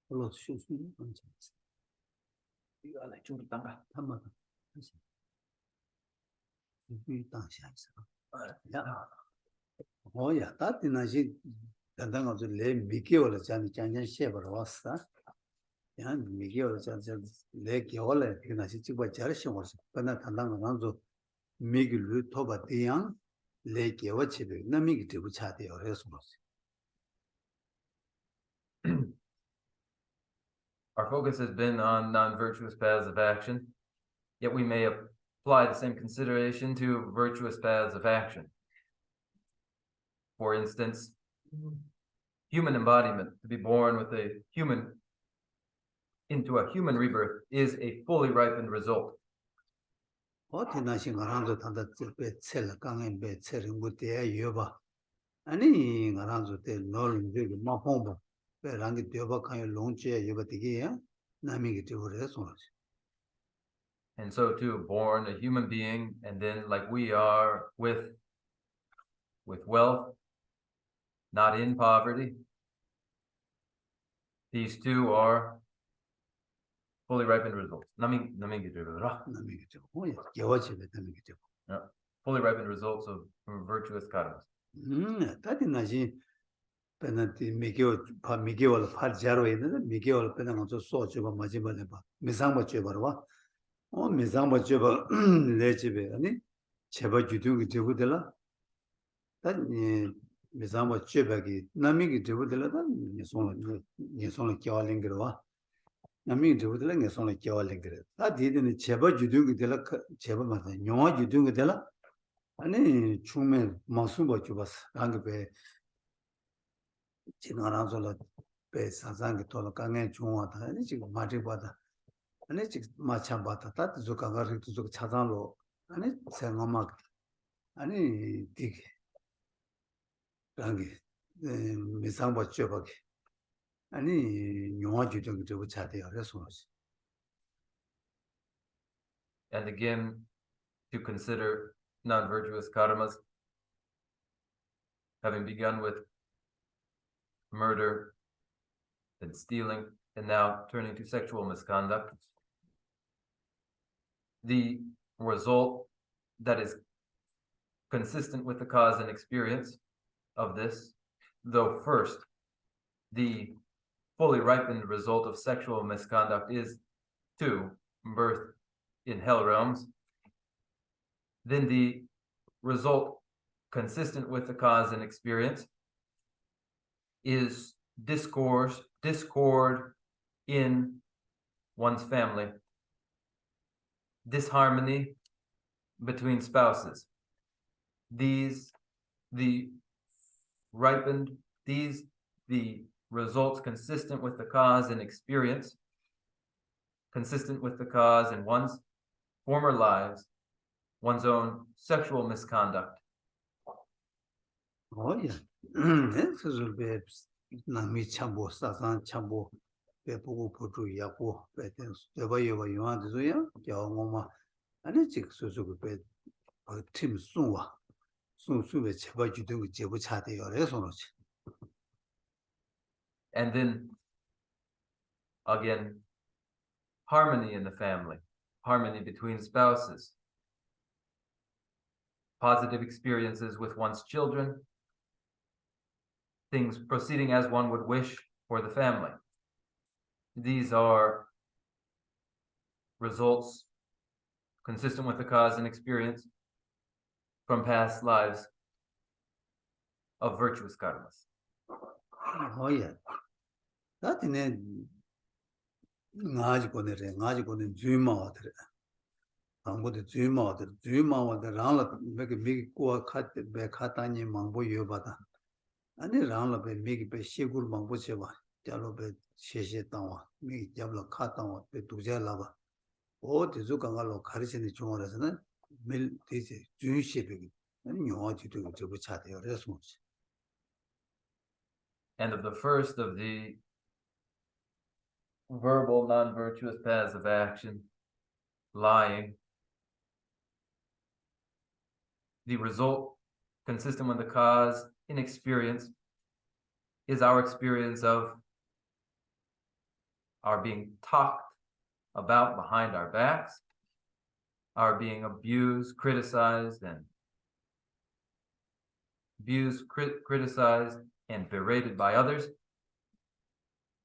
별로 쉬우시는 건지. 이거 안에 좀 있다가 한번 하시. 이 당시에서. 야. 뭐야, 따뜻나시 단단한 저 레 미개월 전에 장년 쉐버로 왔어. 야, 미개월 전에 레 개월에 그나시 찍고 잘하신 거지. 근데 단단한 건저 미기를 토바디양 레 개월 집에 남이기 되고 차대요. 그래서 Our focus has been on non-virtuous paths of action, yet we may apply the same consideration to virtuous paths of action. For instance, human embodiment, to be born with a human into a human rebirth, is a fully ripened result. 어디나시 가랑도 단다 셀 강에 배체를 못해 여봐. 아니 가랑도 때 너를 되게 마포바. 배랑이 되어봐 강에 롱지에 여봐 되게 남이기 되어서 And so too, born a human being, and then like we are with wealth, not in poverty. These two are fully ripened results. Fully ripened results of virtuous karmas. penalty Miguel Pajaro in Miguel Penanzo Sochiba Majiba, Mizamba Chibarwa, or Mizamba Chiba Lechibe, any Cheba Judu Jibudela, that Mizamba Chibagi, Namiki Jibudela, Yasona Kyalingra, Nami Jibudela, Yasona Kyalingra. That didn't Cheba Judu Dela Cheba Mata, Yoma Judu Dela, and Chume Masumba Chubas, Angabe. 지나라서라 배 사상이 돌아 강에 중화다 아니 지금 마지 받아 아니 지금 마찬 받아 다 조카가리 조 차단로 아니 생각막 아니 되게 강게 미상 받죠 받게 아니 영화 주정 저 차대요 그래서 And again, to consider non-virtuous karmas, having begun with murder, then stealing, and now turning to sexual misconduct. The result that is consistent with the cause and experience of this, though first, the fully ripened result of sexual misconduct is to birth in hell realms, then the result consistent with the cause and experience is discord in one's family, disharmony between spouses. The results consistent with the cause and experience, consistent with the cause in one's former lives, one's own sexual misconduct. Oh yeah. This will be Nami Chambo, Sasan Chambo, Pepu Putu Yapo, Petens, the way you want to do, Yamoma, and it's Susu Pet, Tim Suwa, Sun Suwich, what you do with Jebuchati or Resonance. And then, again, harmony in the family, harmony between spouses, positive experiences with one's children, things proceeding as one would wish for the family. These are results consistent with the cause and experience from past lives of virtuous karmas. Oh yeah. That in a Najikone, Zuma, I'm going to Zuma, the Rala make a big go cut the Bekatani Mambo Yobata. Ani rangla be megi be shegur mangbo cheba jalo be sheshe tawa megi jabla kha tawa be duja laba o tizu kanga lo kharise ni chunga rasana mil tise jun shebe ani nyoa jitu jebu chate yo resmus. And of the first of the verbal non-virtuous paths of action, lying, the result consistent with the cause in experience is our experience of our being talked about behind our backs, our being abused, criticized, and berated by others.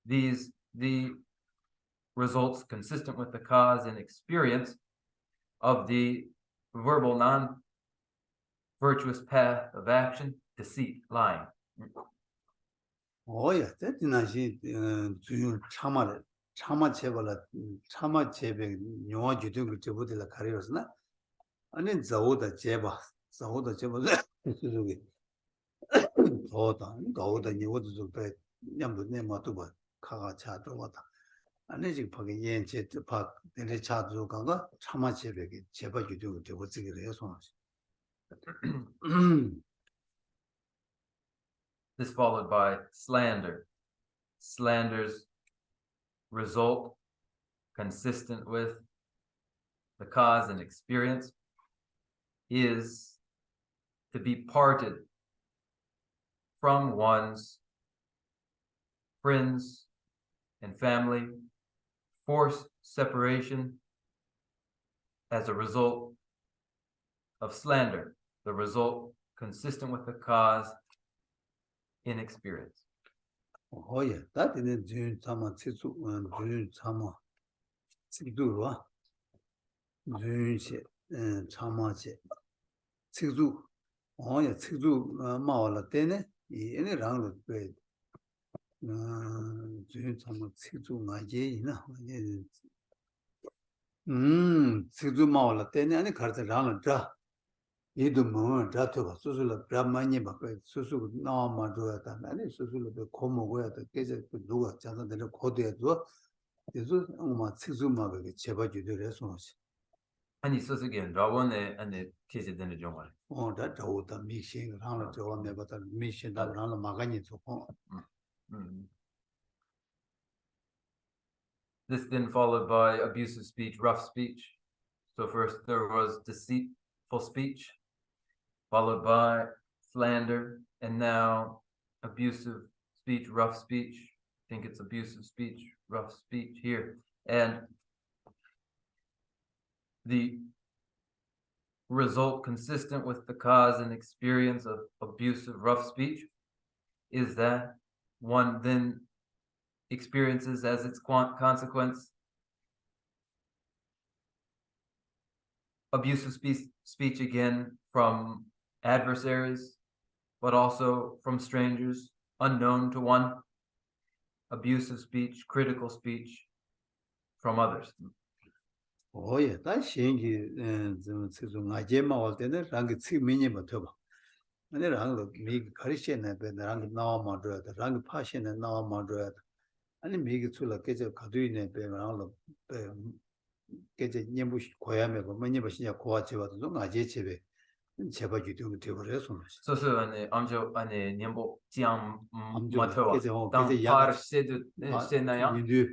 The results consistent with the cause and experience of the verbal non-virtuous path of action, deceit, lying. Oh yeah, that nashi 주요 참아 제베 nyoa jitu jebu de la kharirosna ani zaoda jeba suzugi 가오다 니워도 배 냠도 내마도 봐 카가 차도 왔다 아니 지금 거기 연체 박 내내 차도 가가 참아 제백이 제발 유도 되고 지기를 해서 This followed by slander. Slander's result consistent with the cause and experience is to be parted from one's friends and family, forced separation as a result of slander, the result consistent with the cause in experience. Oh yeah, that is Jun Sama Tsu Jun Sama Tsu Jun She Chama Che Tsu. Oh yeah, Tsu Mao La Tene, any round bed. Jun Sama Tsu Maje, Tsu Mao La Tene, any cards around a Idu Moon, Dratuba, Susula, Brahmani, Susu, Nama Duata, and Susula, the Como, where the Gazette could do a chance the Kodia do. This was Tsuzuma, Cheba, you do response. And he says again, Rawan and the kids in the Jomar. Oh, that old mission around the one, but the mission around the Magani to home. This then followed by abusive speech, rough speech. So first there was deceitful speech, followed by slander, and now abusive speech, rough speech. I think it's abusive speech, rough speech here. And the result consistent with the cause and experience of abusive, rough speech is that one then experiences as its consequence abusive speech again from adversaries, but also from strangers unknown to one, abusive speech, critical speech from others. Oh, yeah, that's changing. I came out there, Rangi 3 minutes. And then Rang make Christian and Rang now moderate, Rang passion and now moderate. And make it to like get a Kaduin and around get a Nibush Koyame, but many Bashia Koachi was long as Jechebe. Cheba, you do the resonance. So, Amjo and Nimbo Jiang Mato, Get a Par Sedu Senaya, you do.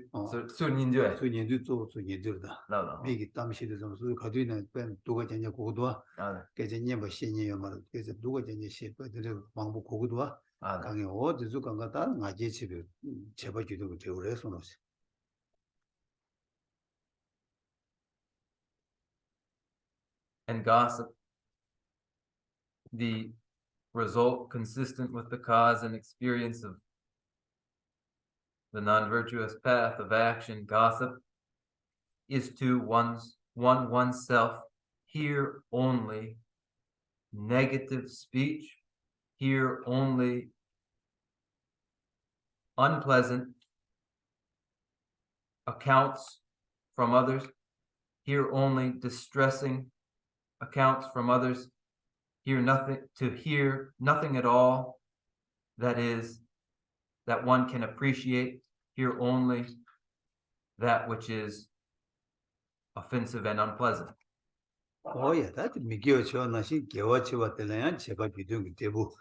Sun Indu. So you do so you do that. No. Make it damn shit on so Kaduin and Ben Duga Kodua. Get a never seen you, get a Duga ship, but the Mambu Kodua. Can you all the Zukangata, Najichi, Cheba, you do the resonance. And gossip, the result consistent with the cause and experience of the non-virtuous path of action, gossip, is to oneself hear only negative speech, hear only unpleasant accounts from others, hear only distressing accounts from others, hear nothing at all that one can appreciate, hear only that which is offensive and unpleasant. Oh yeah, that Miguel Chonashi, Gewachi, the land, Cheba, you do the table.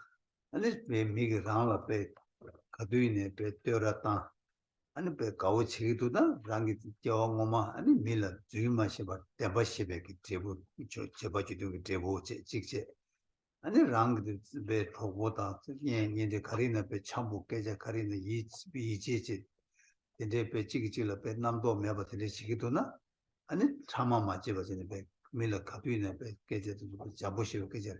And this may make it round a bit, Kaduine, Terata, and a bit Gauchi to the Rangi Jawama, and a miller, Jumasheba, Tabashebek table, Cheba, you do the table, Chiche. And the rang the bed for water, in the Karina, be Chambu, Gaja Karina, each be Chichi, the day be Chichilla, bed Namdo, Meba, the Chikituna, and it Chama Machi was in the bed, Miller Kapuina, Gaja to Jabushi, Gaja.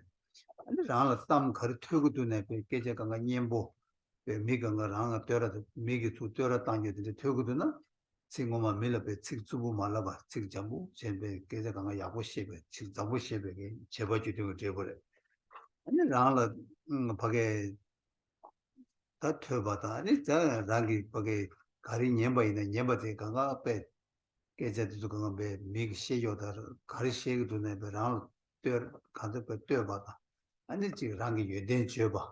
And the Rana Tam Kartugu to Nepe, Gaja Ganga Niembo, the Miganga Ranga Terra, make it to Terra Tanya to the Tuguduna, Singoma Miller, Tsubu Malaba, Sik Jambu, Chembe, Gaja Ganga Yabushi, Chizabushi again, Chebachi to table. And Rala Page that Tubata, it's a Rangi Page, Kari Nemba in the Nebate Ganga Pet, Gazette to Ganga, Mig Sheo, Kari Shake to Neberan, Kantapet Tubata, and it's Rangi Yuden Chuba,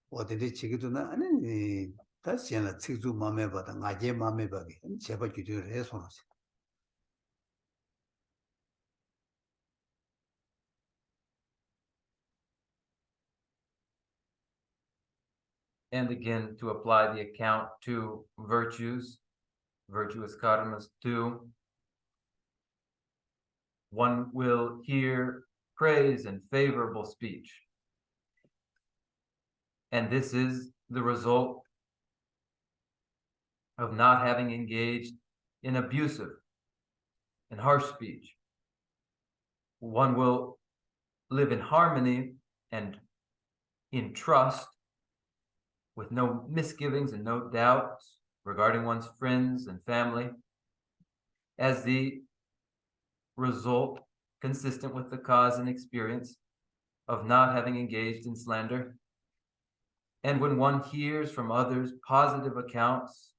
or the Chikituna, and that's Yana Tizu Mameba, and Naje Mamebagi, and Cheba to response. And again, to apply the account to virtuous karmas too. One will hear praise and favorable speech. And this is the result of not having engaged in abusive and harsh speech. One will live in harmony and in trust with no misgivings and no doubts regarding one's friends and family, as the result consistent with the cause and experience of not having engaged in slander. And when one hears from others positive accounts,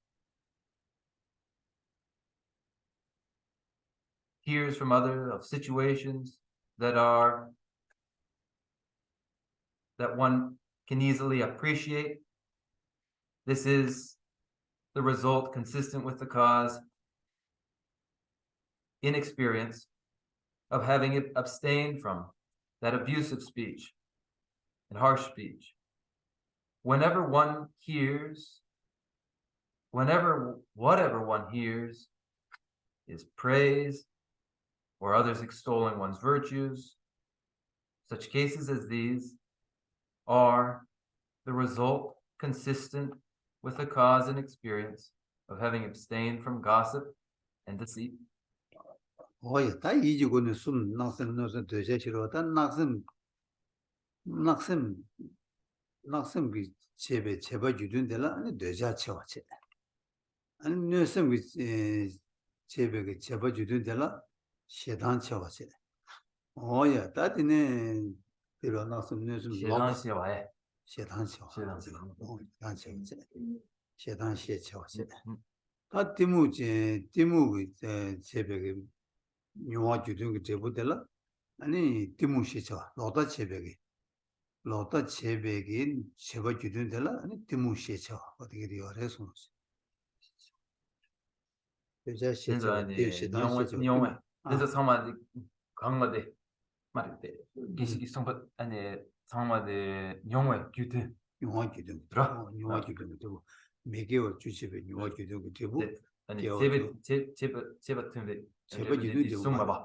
hears from others of situations that one can easily appreciate, this is the result consistent with the cause in experience of having abstained from that abusive speech and harsh speech. Whatever one hears is praise or others extolling one's virtues, such cases as these are the result consistent with the cause and experience of having abstained from gossip and deceit. 다 이지고는 숨 낙심 되게 싫어. 다 낙심 그 제바 주든데라 아니 되자 쳐와체. 아니 뇌심 그 제베 제바 주든데라 시단 쳐와체. 다디네 비로 낙심 뇌심 시단시 와해. 시단 쳐와체. 다 디무제 제베 용화 주든 그 제보들라 아니 디무시죠. 로다 제베기 제바 주든들라 아니 디무시죠. 어떻게 돼요? 그래서 이제 시죠. 니용에 그래서 상마디 강마디 말때 기시기 성bat 아니 상마디 용에 규대 용화 주든 들어 용화 주든 되고 매개월 주집에 용화 주든 그 제보 아니 제바 틈에 제바 주든 제보 봐봐.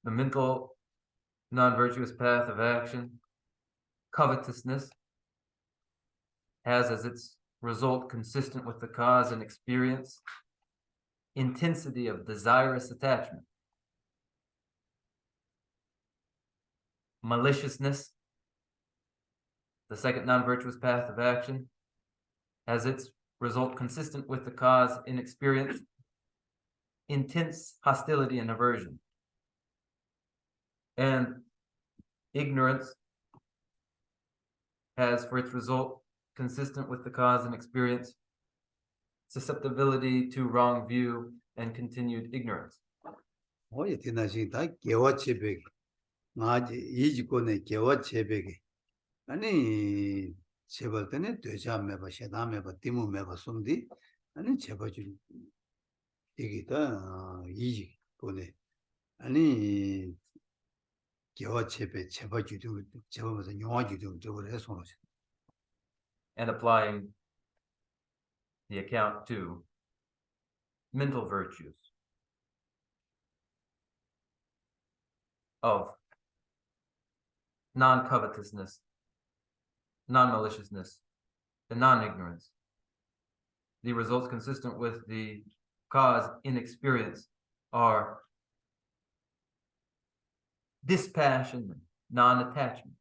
The mental non-virtuous path of action, covetousness, has as its result consistent with the cause and experience, intensity of desirous attachment. Maliciousness, the second non-virtuous path of action, has its result consistent with the cause in experience, intense hostility and aversion. And ignorance has for its result, consistent with the cause and experience, susceptibility to wrong view and continued ignorance. 아니 제발 때는 되자 매바 셔다 매바 디무 매바 숨디 아니 제발 좀 이기다 이지 보내 아니 개와 제배 제발 주도 제발서 용화 주도 저걸 해서 And applying the account to mental virtues of non-covetousness, non-maliciousness, and non-ignorance. The results consistent with the cause in experience are dispassion, non-attachment,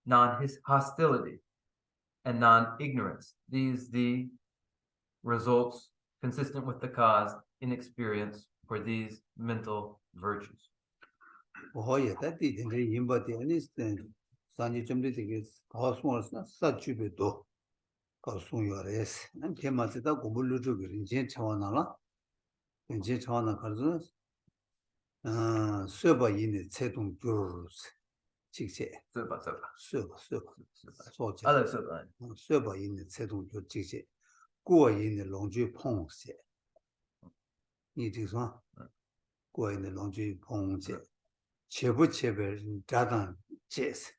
non-hostility, and non-ignorance. These the results consistent with the cause in experience for these mental virtues. 산지 좀 되게 가수원에서 사주베도 가수요레스 난 테마스다 고불로 주기는 제 차원하나 이제 차원나 가서 서버 있는 세동 주스 직제 서버 소제 알아 서버 서버 있는 세동 주 직제过있는龙居碰些你就说过있는龙居碰些切不切别자단 제스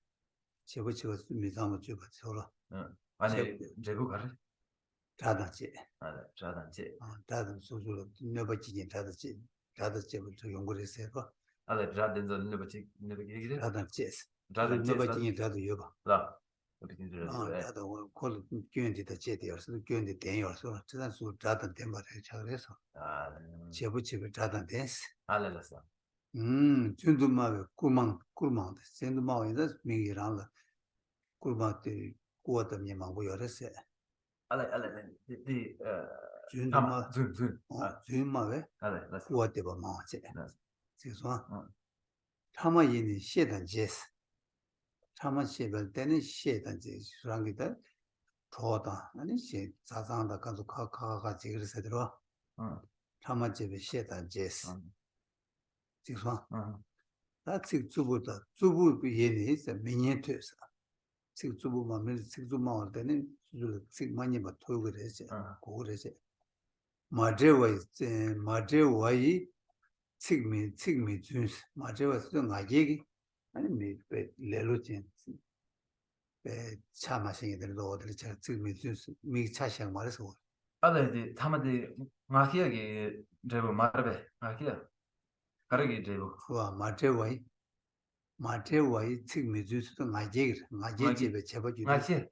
제부치가 미상을 주고 서로 아니 제부 가르 자단제 자단제 자단 소소로 네버지긴 자단제부터 연구를 해서 알아 자단도 네버지 자단제 자단제 네버지긴 자도 여봐 라 어떻게 들었어 자도 콜 교인지다 제대로서 교인지 대여서 자단수 자단 대말을 잘해서 제부치가 자단데스 알았어 준두마베 꿀망 센두마오이다 미기랑라 꿀마테 꾸어담이 망고 열었어. Ale, 준두마 zun. 준마베 Ale, let's. 꾸어대바 마체. Let's. 그래서 타마이니 셰단제스. 타마 셰벨 때는 셰단제스 수랑기다 더다. 아니 셰 자상다 가서 카카가 지그르서 들어. 타마제베 셰단제스. 그래서 다 직주부다. 주부 예니 있어. 미니트스. 직주부만 밀 직주만 때는 직 많이 봐 토고 그래서 고그래서 마제와이 칙미 준스 마제와스 나 얘기 아니 미 레로진 배 차마싱이 들도 어디 차 칙미 준스 미 차샹 말해서 Ale, tamade mahiagi jebu marbe. Mahia. Karagi jebu. 와 마제와이 칙미 준스 나 얘기 나 얘기에 제발 주도 Mahia.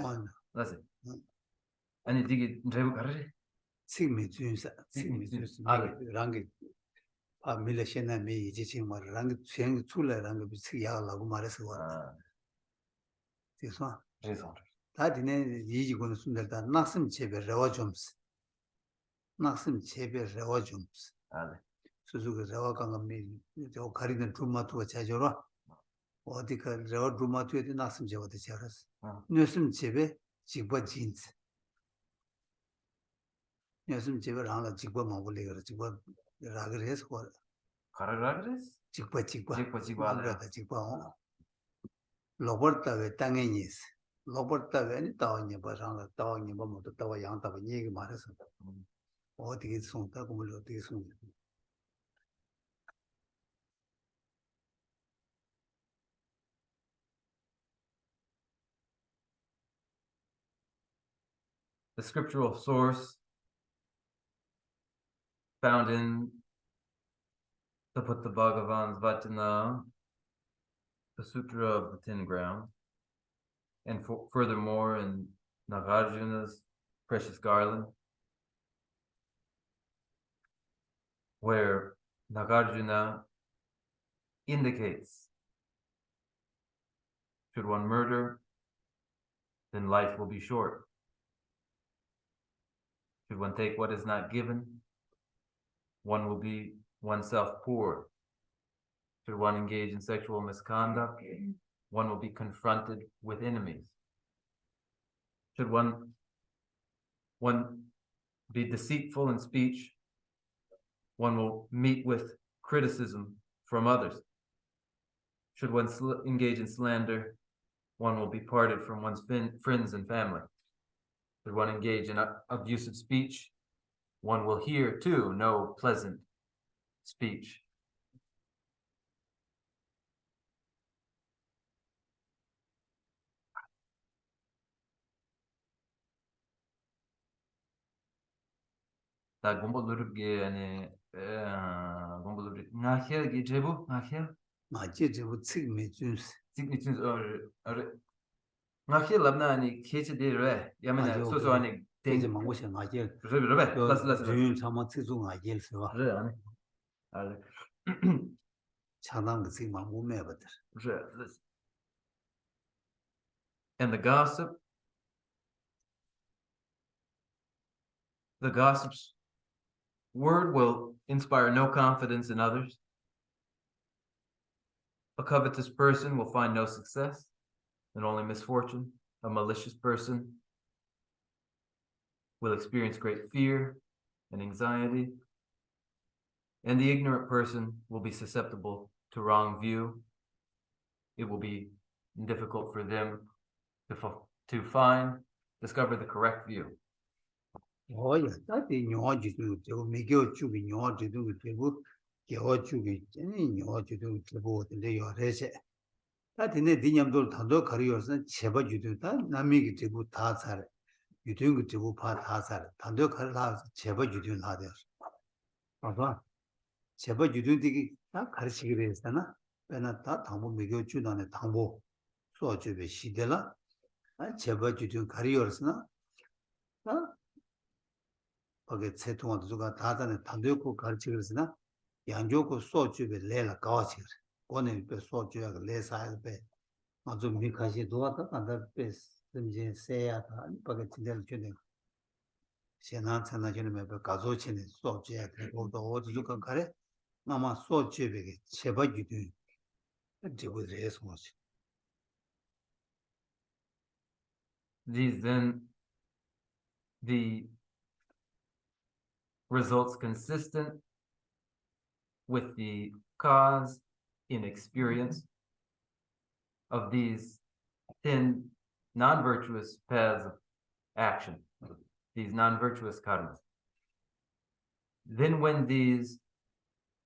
어 Let's. Ani digi jebu karari. 칙미 준스 랑게 아 밀레시나 미 이제 지금 랑게 수행 출래랑게 비치야라고 말해서 그래서 Raison. 다디네 이지고는 순들다 낙심 제베 레와 좀스 낙심 제베 레와 좀스 Ale. 수수가 레와 강감미 저 가리는 dru마투가 자줘라 어디가 레와 dru마투에 낙심 제베도 자라스 뇌심 제베 직과 진스 뇌심 제베 라나 직과 마블레가 직과 라그레스 거 Kararagres? 직과 직과. 직과 로버타베 땅에니스 로버타베니 타오니 바상라 타오니 뭐도 타와 양타바 얘기 말해서 어디게 송다고 뭘 어디게 송 The scriptural source found in the Bhagavan's Vachana, the Sutra of the Ten Grounds, and furthermore in Nagarjuna's Precious Garland, where Nagarjuna indicates, should one murder, then life will be short. Should one take what is not given, one will be oneself poor. Should one engage in sexual misconduct, one will be confronted with enemies. Should one be deceitful in speech, one will meet with criticism from others. Should one engage in slander, one will be parted from one's friends and family. Should one engage in abusive speech, one will hear too no pleasant speech. 다 공부르게 아니 공부르게 나히게 제부 나히 마제 제부 칙미 준스 significance or 나히 랍나 아니 케치데레 야메나 소소 아니 이제 망고시 마제 그래 라스 주윤 참마 칙중 아jel스와 그래 아니 알레 차단 그 망고메 버터 그래 and the gossip's word will inspire no confidence in others. A covetous person will find no success and only misfortune. A malicious person will experience great fear and anxiety. And the ignorant person will be susceptible to wrong view. It will be difficult for them to discover the correct view. 어야 다디 녀지도 저 미교 주기 녀지도 되고 겨 주기 쟤니 녀지도 되고 근데 요래세 다디네 디냠도 다도 가리어서 제바 주도다 남미기 되고 다 살. 유튜브 되고 다 살. 다도 가르다 제바 주도 나대. 봐봐. 제바 주도되기 다 가르치기로 했잖아. 배나 다 당보 미교 주단에 당보 소주베 시대라. 제바 주도 가리어서나 거기 세통한테 누가 다다는 단도고 가르치그랬으나 양조고 소주에 내라 가와치 권에 배 소주야 내사야 배 아주 미카시 도와다 간다 배 이제 세야다 거기 진짜로 주네现在才能就是배 가조치네 소주야 그것도 어디서 가래 아마 소주에 제바기도 지고를 해서 These then, the results consistent with the cause in experience of these 10 non-virtuous paths of action, these non-virtuous karmas. Then when these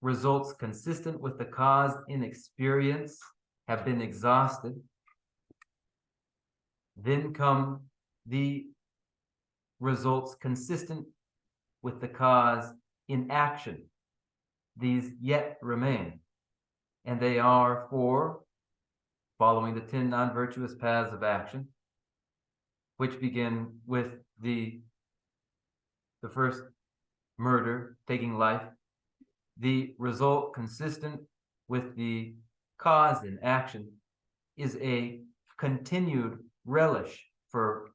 results consistent with the cause in experience have been exhausted, then come the results consistent with the cause in action. These yet remain, and they are for following the 10 non-virtuous paths of action, which begin with the first murder, taking life. The result consistent with the cause in action is a continued relish for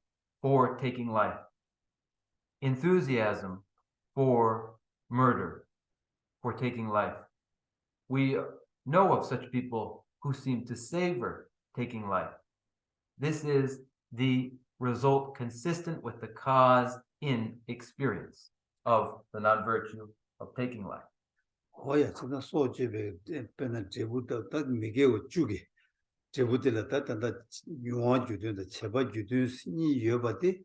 taking life, enthusiasm for murder, for taking life. We know of such people who seem to savor taking life. This is the result consistent with the cause in experience of the non-virtue of taking life. 호야 진짜 소집에 배는 제부터 딱 미개고 주게 제부들라 따따다 용화 주된다 제바 주된 신이 여바데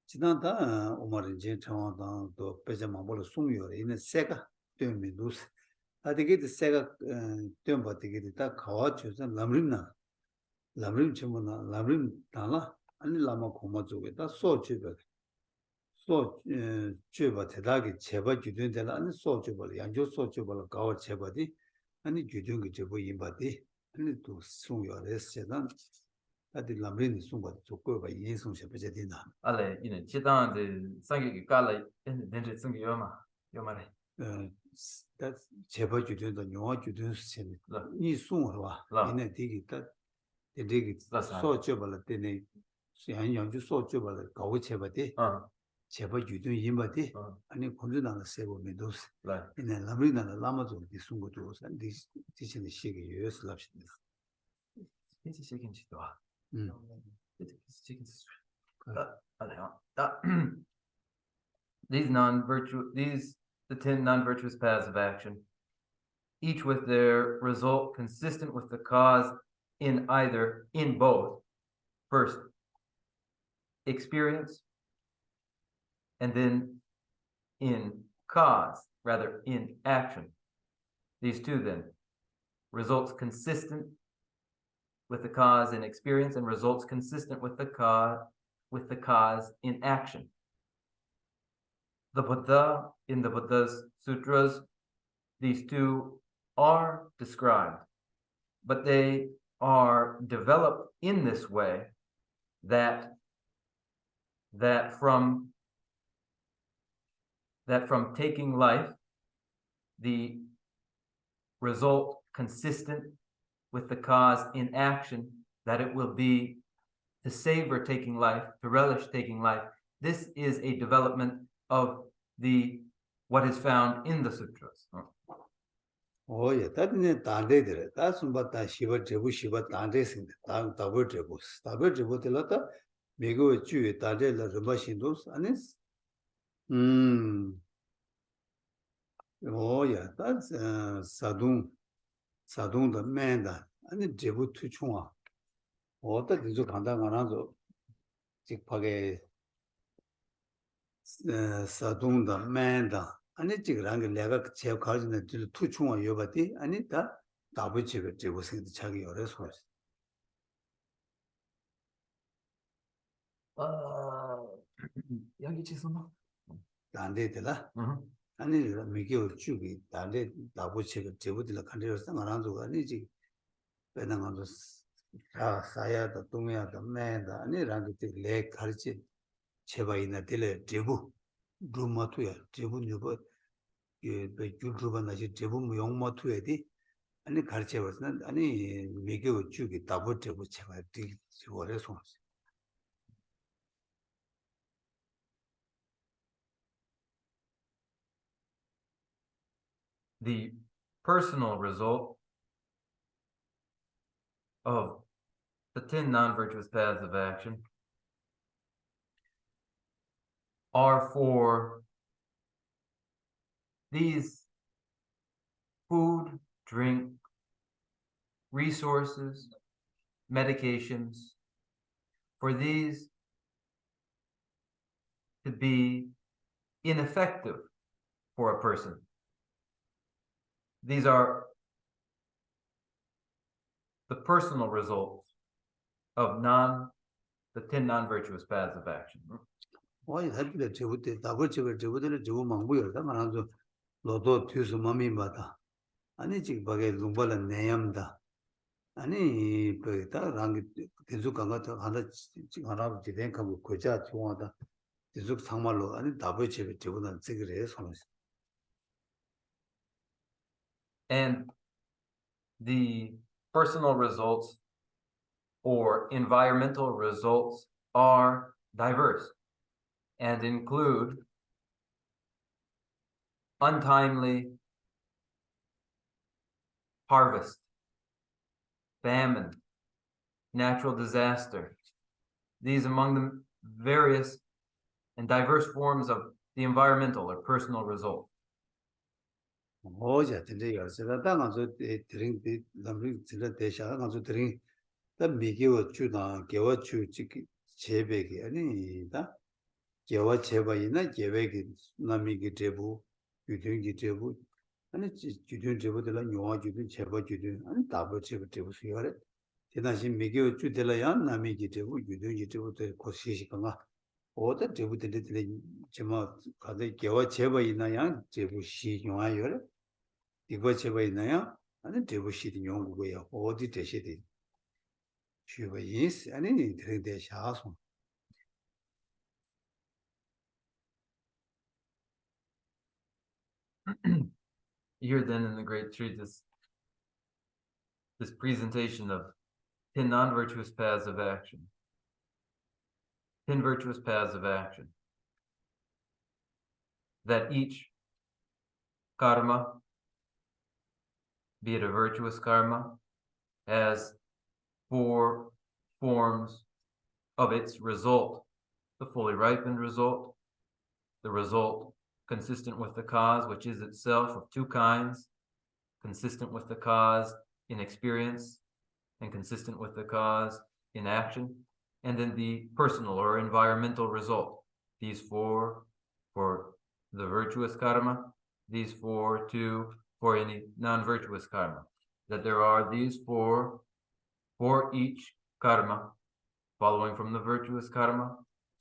지난다 오마른 제 정화당 또 배자마볼 송요 있는 새가 되면 누스 아디게 새가 뜸바디게 다 가와 주서 람림 전부나 람림 달라 아니 라마 고마 쪽에 다 소집에 소 죄바 대다기 제바 주된다 아니 소집을 양조 소집을 가와 제바디 아니 주된 제보 임바디 아니 또 송요레스는 아디 람린이 송바 조거가 이해송 셔버제디나 알레 이네 지단데 상기기 깔라 렌제 승기 요마레 다 제바 주된다 용화 주된 셈이 이 송어와 이네 디기 다 디기 소집을 때네 양주 소집을 가와 제바디 제바 주된 임바디 아니 군주나는 세고 메도스 이네 람린나는 라마조 디송고도 산디 디신의 시기 요스랍시다 It's shaking to It's shaking the 10 non-virtuous paths of action, each with their result consistent with the cause in both, first, experience, and then in action. These two then, results consistent with the cause in experience and results consistent with the cause in action. The Buddha, in the Buddha's sutras, these two are described, but they are developed in this way that from taking life, the result consistent with the cause in action, that it will be to savor taking life, to relish taking life. This is a development of what is found in the sutras. Oh yeah, that ne tande dire. That's what that shiva tande sing. Double trebu de lata. Mego ju tande la rumba shindos anis. Oh yeah, that's sadung the man that and trebu tu chunga. Oh, that is kanda nganazo. Jikpage sadung the man that. 아니 지금 내가 제 가지는 투충을 여봤디 아니 다 다부지가 제고생도 자기 열어서 여기 지소나 안 되더라 아니 미겨 주기 달래 다부지가 제고들 간데서 말한도 아니지 배나가서 사야다 동해야다 매다 아니 란도 내 가르치 제바이나 들래 제부 drumatuya, 제분 유버, 예, 유튜브 나시 제분 용마투에디, 아니 가르쳐봤으나, 아니, 미교 주기 답을 제부 제가 뒤, 오래서. The personal result of the 10 non-virtuous paths of action are for these food, drink, resources, medications, for these to be ineffective for a person. These are the personal results of the 10 non-virtuous paths of action. 와, 이들 제부터 답을 제부들 제부 망부여다 말하면서 로도 튜스 마미마다. 아니 지금 밖에 농발은 내염다. 아니 그다 랑기 계속 강가다 하나 지금 하나 지den하고 고자 좋아하다. 계속 상말로 아니 답을 제부는 찍으래 손을. And the personal results or environmental results are diverse and include untimely harvest, famine, natural disaster. These among the various and diverse forms of the environmental or personal result. 어제 근데 열세가 당아서 드링 남리 진짜 대샤 가서 드링 다 미개워 주나 개워 주 제백이 아니다. 개워 제바이나 계획이 남이기 제부 유등기 제부 아니 유등 제부들은 용화 유등 제바 유등 아니 답을 제부 수요래 대단히 미개워 주들어야 남이기 제부 유등기 제부들 고시시가가 어떤 제부들이 제마 가대 개워 제바이나야 제부 시 용화요래 이거 제가 있나요? 아니 대부시디 연구고요. 어디 대시디 주의스 아니 드레데 샤소. Here then in the great treatise, this presentation of 10 non-virtuous paths of action. 10 virtuous paths of action. That each karma, be it a virtuous karma, has 4 forms of its result. The fully ripened result, the result consistent with the cause, which is itself of 2 kinds, consistent with the cause in experience and consistent with the cause in action, and then the personal or environmental result. These 4 for the virtuous karma, these 4 too for any non-virtuous karma. That there are these 4 for each karma, following from the virtuous karma,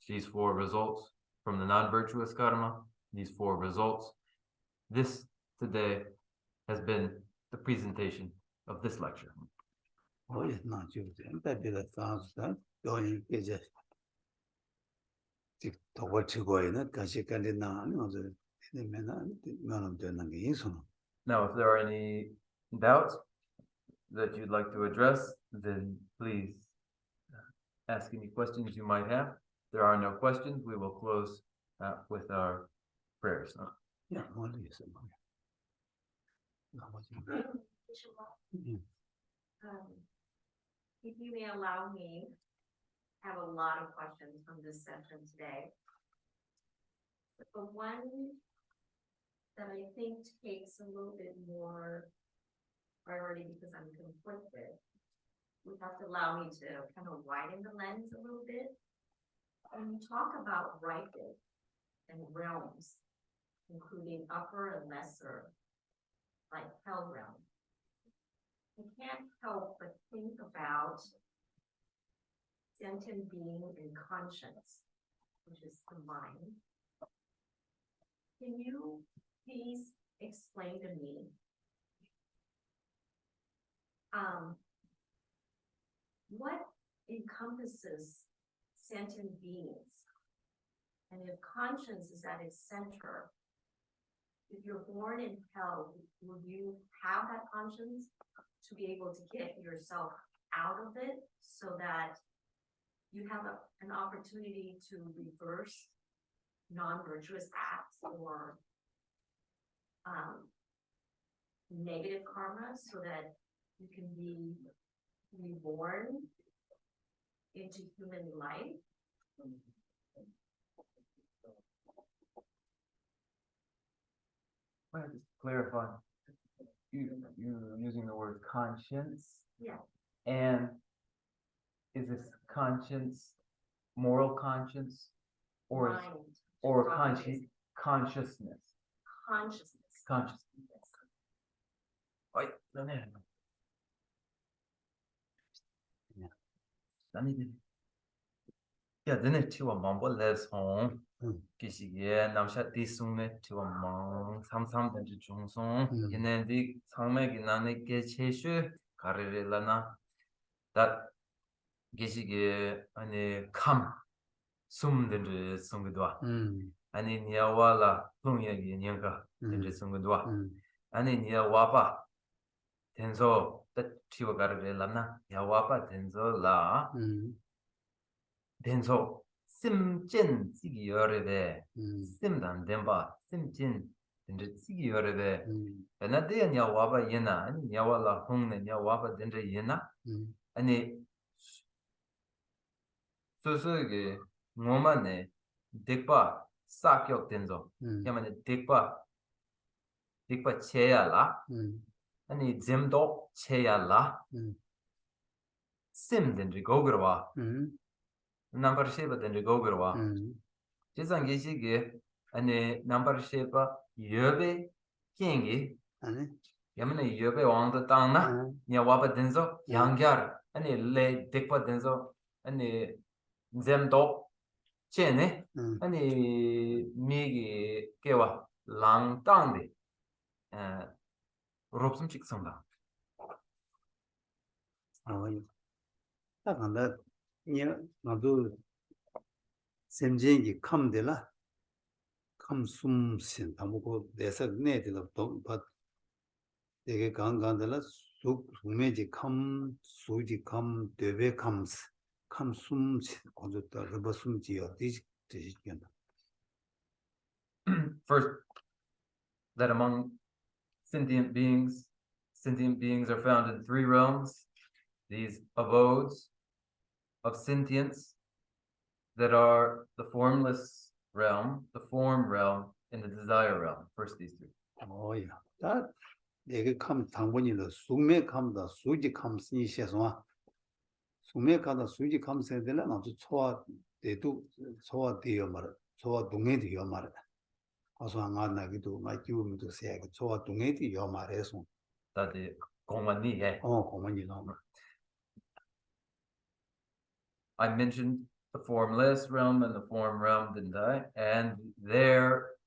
these 4 results, from the non-virtuous karma, these 4 results. This today has been the presentation of this lecture. Oh, it's not you. That be the sounds that going is to what to go in it, because you can deny the none of the Now, if there are any doubts that you'd like to address, then please ask any questions you might have. If there are no questions, we will close with our prayers. Yeah, what is it? If you may allow me, I have a lot of questions from this session today. The one that I think takes a little bit more priority because I'm conflicted, you have to allow me to kind of widen the lens a little bit. When you talk about ripen and realms, including upper and lesser, like hell realm, I can't help but think about sentient being and conscience, which is the mind. Can you please explain to me what encompasses sentient beings And if conscience is at its center, if you're born in hell, will you have that conscience to be able to get yourself out of it so that you have an opportunity to reverse non-virtuous acts or negative karma so that you can be reborn into human life? Well, just clarify. You're using the word conscience. Yeah. And is this conscience, moral conscience, or Mind. consciousness? Consciousness. Consciousness. Oi, no, no. Yeah, then it to a mumble lives home. Kishiye, Namsha Tisune to a mong, some and Jungson, and then the Tangmeg in Nane Geshe, Karirelana, that Gishige, and a come, sum the Sungudwa, and in Yawala, Pungyagi, Yanka, and the Sungudwa, and in Yawapa, Tenzo, that Chivagarelana, Yawapa, Tenzo la. Denso simjin zigi yorebe simdan demba simjin dendre zigi yorebe na de nya waba yena ani nya wala hongne nya waba dendre yena ani sosoge ngomane dekpa sakyok denzo yamane dekpa cheya la ani zemdo cheya la sim dendre gogrwa number shape dendre gogrwa 지상 계시게 아니 넘버 쉐파 여베 킹기 아니 야면에 여베 왕도 땅나 냐와바 된서 양갸 아니 레 덱바 된서 아니 젬도 체네 아니 미기 깨와 랑땅데 롭숨 찍성다 딱 간다 나도 샘쟁이 컴들라 컴숨신 담고 내서 내들어 또 되게 강간들라 숙매지 컴 수지 컴 되베 컴스 컴숨신 건졌다 러버숨지요 되시겠다. First, that among sentient beings are found in three realms, these abodes of sentience that are the formless realm, the form realm, and the desire realm. First, these three. 야, 다 내게 컴 당분이로 숙매 컴다 수지 컴스니 셔서 숙매 컴다 수지 컴스들라 아주 초와 대도 초와 되어 말 초와 동에 되어 말 어서 안 나기도 막 기우미도 세게 초와 동에 되어 말해서 That the 공원이 해. 공원이 나오. I mentioned the formless realm and the form realm, didn't I? And there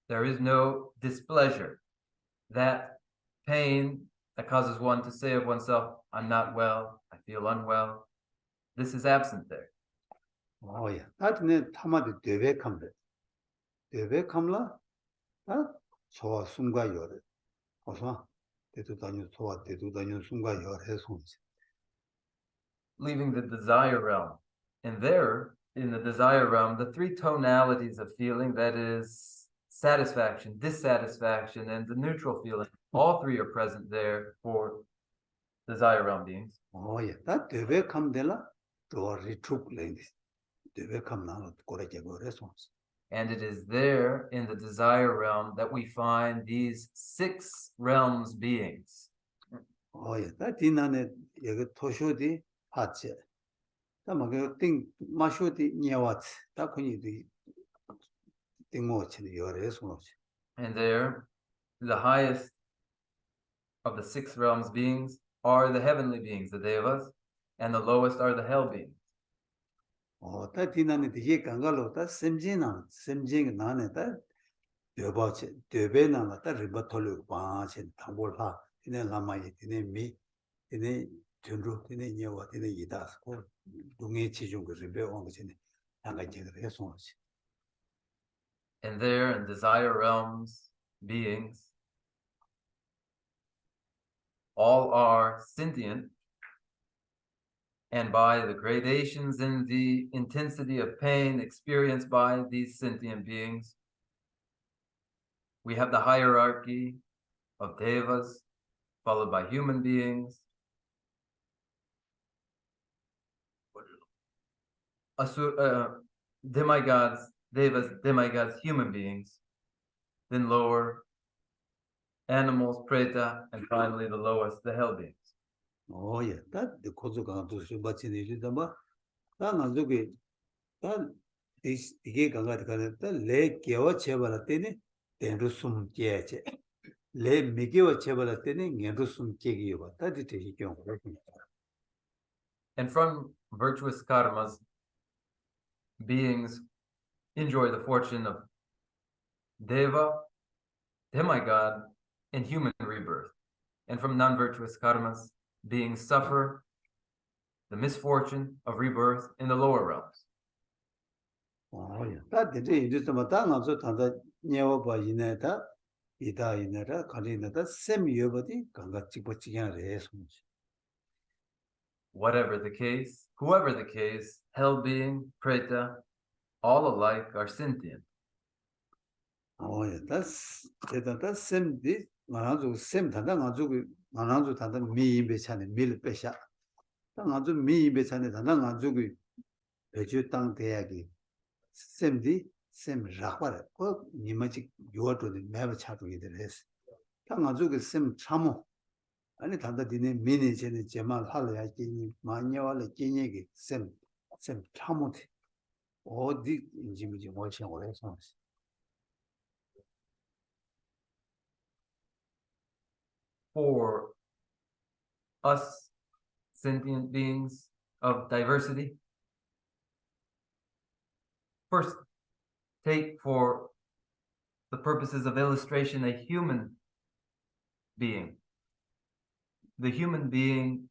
is no displeasure, that pain that causes one to say of oneself, I'm not well, I feel unwell. This is absent there. 야, 나한테 타마디 되베컴데. 되베컴라? 좋아 숨가 열어. 어서 대도 다녀 좋아 대도 다녀 숨가 열해서. Leaving the desire realm. And there, in the desire realm, the three tonalities of feeling, that is satisfaction, dissatisfaction, and the neutral feeling, all three are present there for desire realm beings. 야, 나 되베컴데라? 또 리트룩 렌디. 되베컴 나는 고래게 그래서. And it is there in the desire realm that we find these 6 realms beings. 야, 나 디나네 여기 토쇼디 하체. 다마게 띵 마쇼디 녀와트. 다 코니디 띵모치 열해서. And there, the highest of the 6 realms beings are the heavenly beings, the devas, and the lowest are the hell beings. 다 디나네 되게 강가로 다 샘진나 샘진 나네 다 되바체 되베나나 다 리바톨로 바체 당볼하 디네 라마이 디네 미 디네 전루 디네 녀와 디네 이다스고 동해 지중 그 리베 온 거지 나가 제대로 해서 and there in desire realms, beings, all are sentient, and by the gradations in the intensity of pain experienced by these sentient beings, we have the hierarchy of devas, followed by human beings, demigods, devas, demigods, human beings, then lower animals, preta, and finally the lowest, the hell beings. Oh yeah, that the kozuka to shubachini lidama. Tanga zuki, that is the ganga the lake yawa chebalatini, then rusum jeche. Le migiwa chebalatini, and rusum chegiwa. That is the hikion. And from virtuous karmas, beings enjoy the fortune of deva, demigod, and human rebirth. And from non-virtuous karmas, beings suffer the misfortune of rebirth in the lower realms. Oh yeah, that the day is the matanga so tanda nyawa ba ineta, ida ineta, kalineta, semi yobati, ganga chipochigan resums. Whatever the case, whoever the case, hell being, preta, all alike are sentient. Oh yeah, that's same this. Manazu same tanda ngazu manazu tanda mi bechane mil pesha. Ngazu mi bechane tanda ngazu beju tang deyagi. Same di same rakbar. Ko nimaji yoto de meba chatu gideres. ngazu same chamo. 아니 단다 디네 미니 제네 제만 할래야 지니 마녀와래 지니게 셈 참모티 어디 인지미지 뭐지 오래서 For us sentient beings of diversity, first take for the purposes of illustration a human being. The human being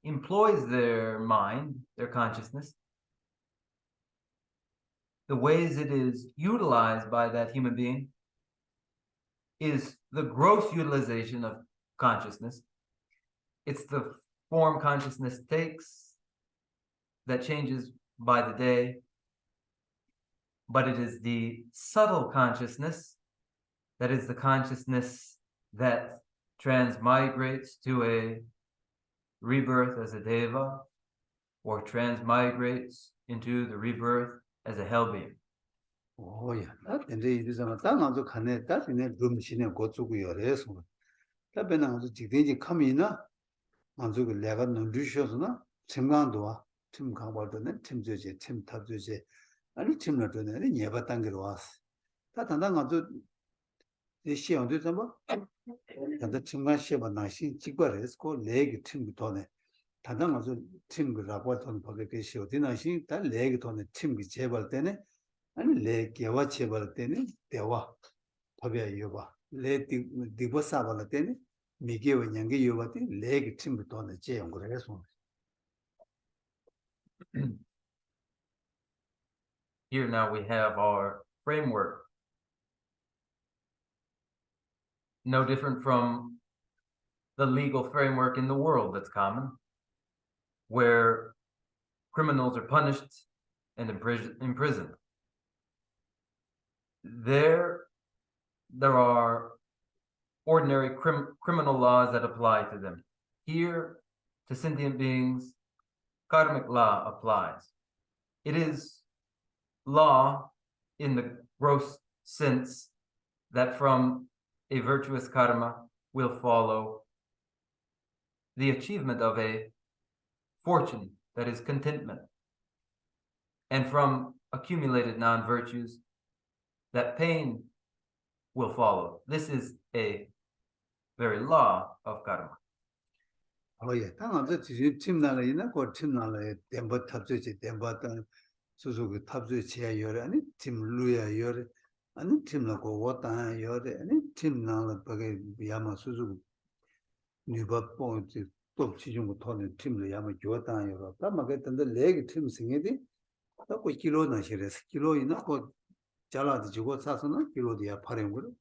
employs their mind, their consciousness. The ways it is utilized by that human being is the gross utilization of consciousness. It's the form consciousness takes that changes by the day, but it is the subtle consciousness that is the consciousness that transmigrates to a rebirth as a deva or transmigrates into the rebirth as a hell being. Oh yeah, that and they is a tangazo kane that in a room shine gozugu yoreso. That benanzo jigdeji kamina anzo lega nundishosna timgandoa tim 강발도는 팀조제 팀 탑조제 아니 팀나도는 예바 단계로 왔어. 다 단단가도 이 시험도 좀 봐. 단다 팀만 시험아 나신 직발해서 그 레기 팀도 돈에 단단가서 팀그라고 돈 벌게 계시오. 디나신 다 레기 돈에 팀기 제발 때네 아니 레기와 제발 때네 대화 법이야 이거 레 디버사발 때네 미개와 냥게 요바티 레기 팀도 돈에 제용 그래서 Here now we have our framework, no different from the legal framework in the world that's common, where criminals are punished and imprisoned. There are ordinary criminal laws that apply to them. Here, to sentient beings, karmic law applies. It is law in the gross sense that from a virtuous karma will follow the achievement of a fortune that is contentment. And from accumulated non-virtues, that pain will follow. This is a very law of karma. Oh yeah, 당한테 지금 팀나라이나 그 팀나라에 덴버 탑주지 덴버던 수수그 탑주지 지야 요래 아니 팀 루야 요래 아니 팀나고 왔다 요래 아니 팀나라 버게 야마 수수 뉴바 포인트 또 지중고 토는 팀을 야마 좋다 요래 다마게 던데 레기 팀 생에디 또 키로 나시레스 키로 이나 그 잘라도 주고 사서는 킬로디야 파는 거로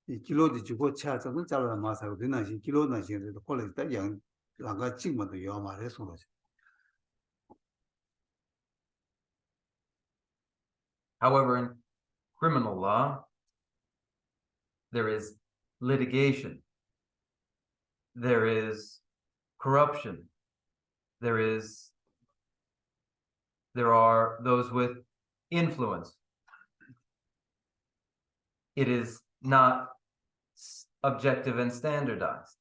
이 킬로디 주고 차서는 잘라 마사고 되나시 킬로 나시에도 콜레스타 양 나가 찍면도 요 말해서 그러지. However, in criminal law, there is litigation, there is corruption, there are those with influence. It is not objective and standardized.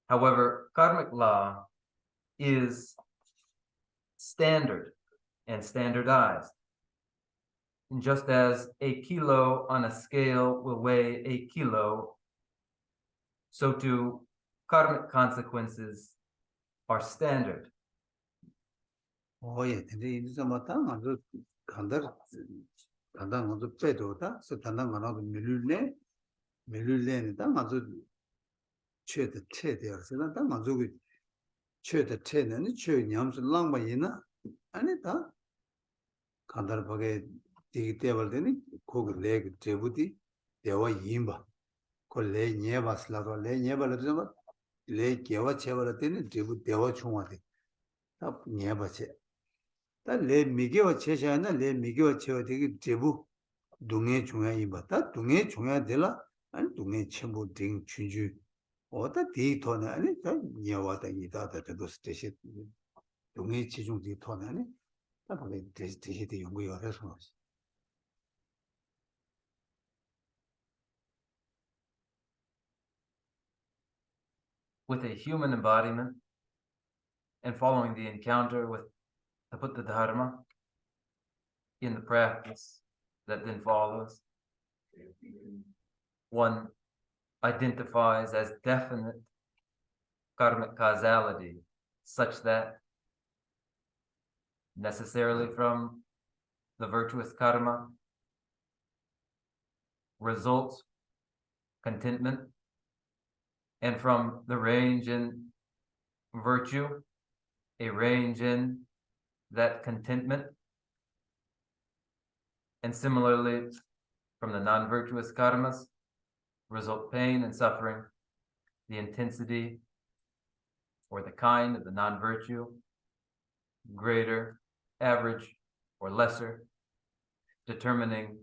However, karmic law is standard and standardized. And just as a kilo on a scale will weigh a kilo, so too karmic consequences are standard. 예, 근데 이제 뭐다 아주 간단 아주 빼도다. 그래서 간단 하나도 밀룰래다 아주 최대어서 나 아주 그 최대는 최냠스 랑바이나 아니다. 간단 보게 되기 때문에 거기 레그 제부디 대와 임바 콜레 녀바슬라로 레 녀발도 레 개와 제발 때는 제부 대와 총화돼. 다 녀바체 레 미개와 제샤나 레 미개와 제와 되게 제부 동해 중앙이 봤다 동해 중앙 되라 아니 동해 첨부 등 춘주 어다 데이터는 아니 다 녀와다 이다다도 스테시 동해 지중 데이터는 아니 다 보게 데이터 연구가 해서 with a human embodiment and following the encounter with the Buddha Dharma in the practice that then follows, one identifies as definite karmic causality, such that necessarily from the virtuous karma results contentment, and from the range in virtue, a range in that contentment, and similarly from the non-virtuous karmas result pain and suffering, the intensity or the kind of the non-virtue, greater, average, or lesser, determining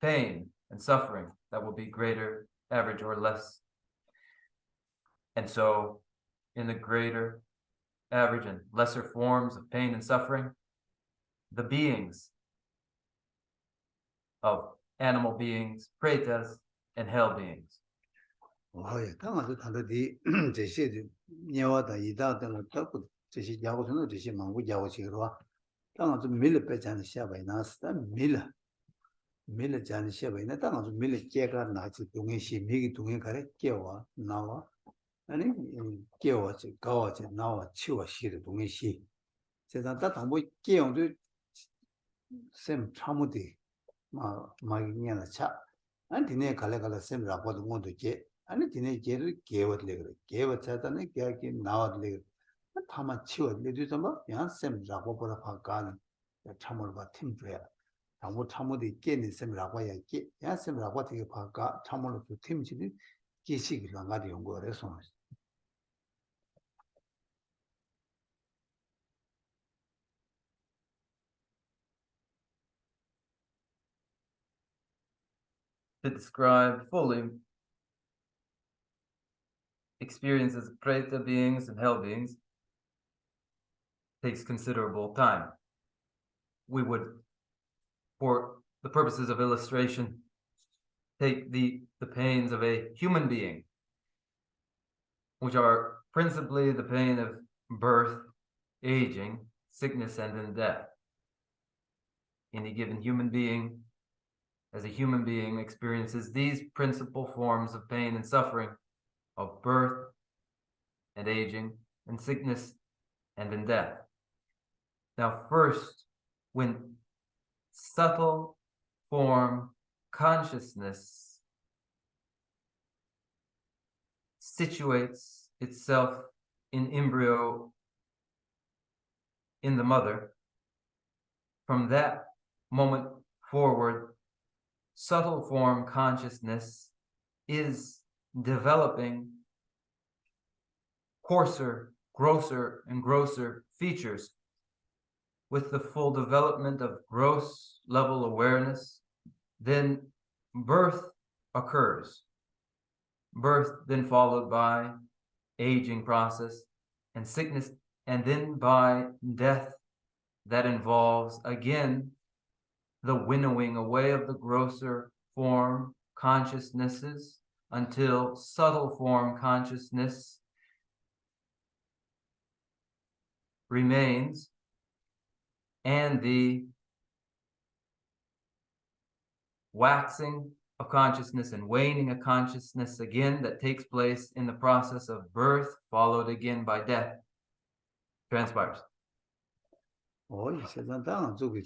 pain and suffering that will be greater, average, or less. And so in the greater, average, and lesser forms of pain and suffering, the beings of animal beings, pretas, and hell beings. 예, 당아도 다르디 제시 녀와다 이다들 딱고 제시 야고서는 제시 망고 야고시로와 당아도 밀을 빼자는 샤바이 나스다 밀을 자는 샤바이나 당아도 밀을 깨가 나지 동해시 미기 동해 가래 깨와 나와 아니 깨와지 가와지 나와 치와 시의 동해시 제가 다 당보 깨용도 샘 참무디 마기냐나 차 아니 디네 갈래갈래 샘 라고도 모두 게 아니 디네 게를 개워들래 그래 개워 차다네 개기 나와들래 타마 치워들래 좀 야샘 라고 보라 바가는 참을 봐 팀줘야 아무 참모도 깨는 샘 라고 야게 야샘 라고 되게 바가 참을로 좀 팀지는 기식이 나가리 연구해서 To describe fully experiences of preta beings and hell beings takes considerable time. We would, for the purposes of illustration, take the pains of a human being, which are principally the pain of birth, aging, sickness, and then death. Any given human being, as a human being, experiences these principal forms of pain and suffering of birth and aging and sickness and in death. Now, first, when subtle form consciousness situates itself in embryo in the mother, from that moment forward, subtle form consciousness is developing coarser, grosser, and grosser features. With the full development of gross level awareness, then birth occurs. Birth then followed by aging process and sickness, and then by death that involves again the winnowing away of the grosser form consciousnesses until subtle form consciousness remains, and the waxing of consciousness and waning of consciousness again that takes place in the process of birth, followed again by death, transpires. 이 세상 땅 속에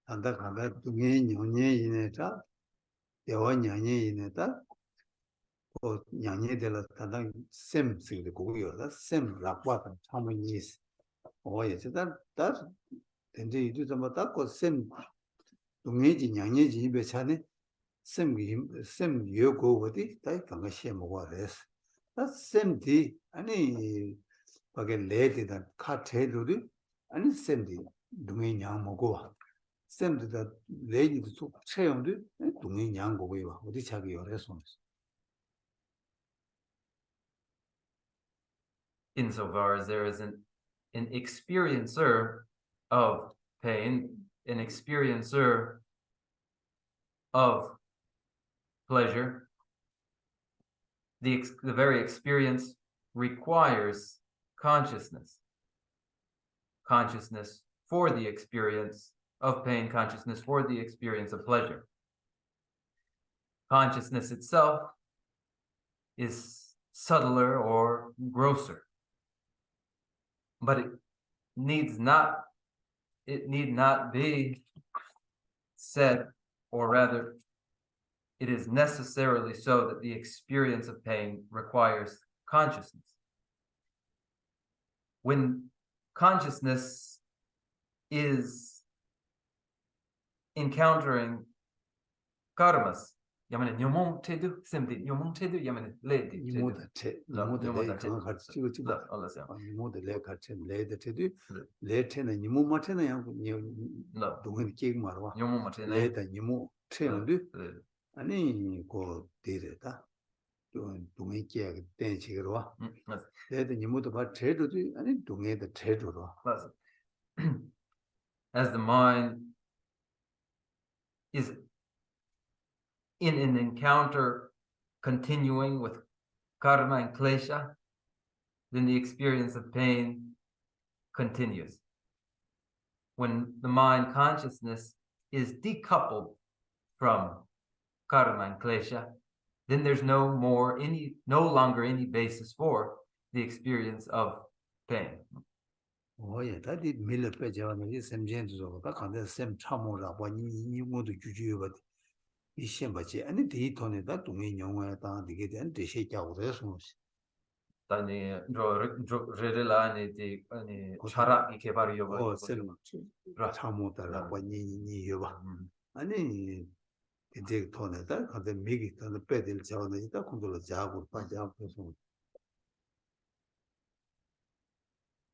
단다 간다 동에 녀녀 이네다 대화 녀녀 이네다 녀녀 되라 단다 셈 쓰게 고요다 셈 락과 참은이스 이 세상 다 근데 이도 좀 딱고 셈 동해지 녀녀지 입에 차네 셈 요고 어디 다 강가 시에 먹어야 돼서 다 셈디 아니 밖에 레디다 카테로리 아니 셈디 동해 양 먹고 셈드다 레이도 속 체험도 동해 양 먹고 와 어디 자기 열에서 Insofar as there is an experiencer of pain, an experiencer of pleasure, the very experience requires consciousness. Consciousness for the experience of pain, consciousness for the experience of pleasure. Consciousness itself is subtler or grosser, but it need not be said, or rather, it is necessarily so that the experience of pain requires consciousness. When consciousness is encountering karmas, yamane nyomon tedu simdi nyomon tedu yamane ledi 이모다 체 이모다 레 같이 찍어 이모다 레 같이 레드 테도 레테는 이모 마테는 양 동은 끼고 말아 nyomon matene 레다 이모 체험도 아니 고 데레다 동에 끼야 땡치기로 와 레다 이모도 봐 제도도 아니 동에도 제도로 와 as the mind is in an encounter continuing with karma and klesha, then the experience of pain continues. When the mind consciousness is decoupled from karma and klesha, then there's no longer any basis for the experience of pain. 예, 다디 밀레 빼자는 이 셈젠도 다 간데 셈 참모라 뭐니 모두 주주여 이 셈바지 아니 데이터네다 동의 영화에다 되게 된 대시 작업에서 아니 저 레relani di 아니 차라기 개발이 요거 셈 참모다라 뭐니 여봐 아니 이제 돈에다 간데 미기 돈을 빼들 자원을 있다 공부를 자고 빠져서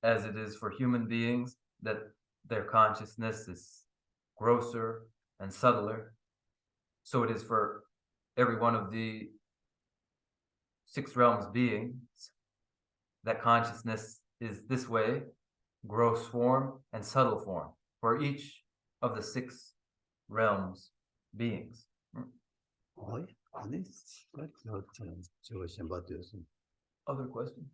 as it is for human beings that their consciousness is grosser and subtler, so it is for every one of the 6 realms beings that consciousness is this way, gross form and subtle form, for each of the 6 realms beings. Other questions?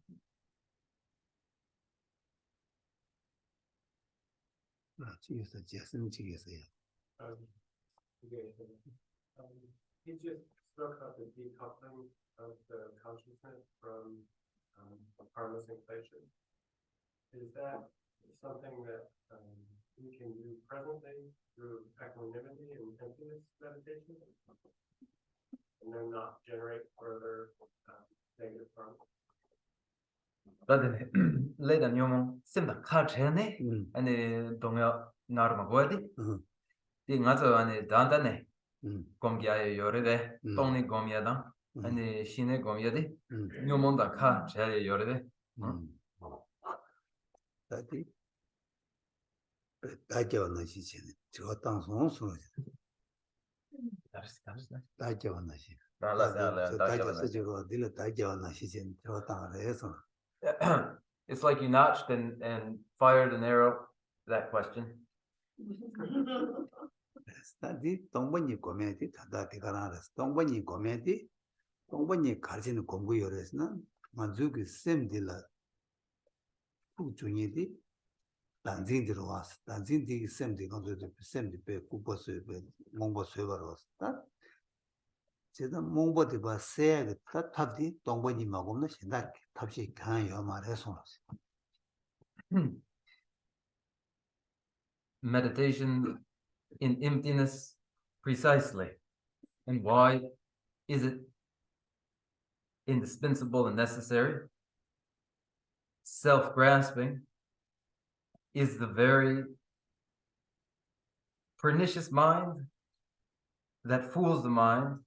He just spoke about the decoupling of the consciousness from karmas and klesha. Is that something that we can do presently through equanimity and emptiness meditation, and then not generate further negative karma? Ledan yomo simda kachene ane donga narma gwadi Di nga zo ane dandane 음, gomgya yorede, tongni gomya dang, ane shine gomya di, nyomonda ka chaya yorede. 다디 다겨는 시체는 저 땅송 소리 다겨는 시 다겨서 저거 딜 다겨는 시체는 저 땅에서 It's like you notched and fired an arrow. That question. 다디 동번이 고메디 다다디 가나라서 동번이 고메디 동번이 가르치는 공부 요래서는 만족이 셈딜라 부중이디 단진들어 왔어 단진디 셈디 건조도 셈디 배 꾸버스 배 몽버스 버렸다 제가 몽버디 봐 세야 다 탑디 동번이 막없는 신다 탑시 강요 말해서 Meditation in emptiness precisely. And why is it indispensable and necessary? Self-grasping is the very pernicious mind that fools the mind.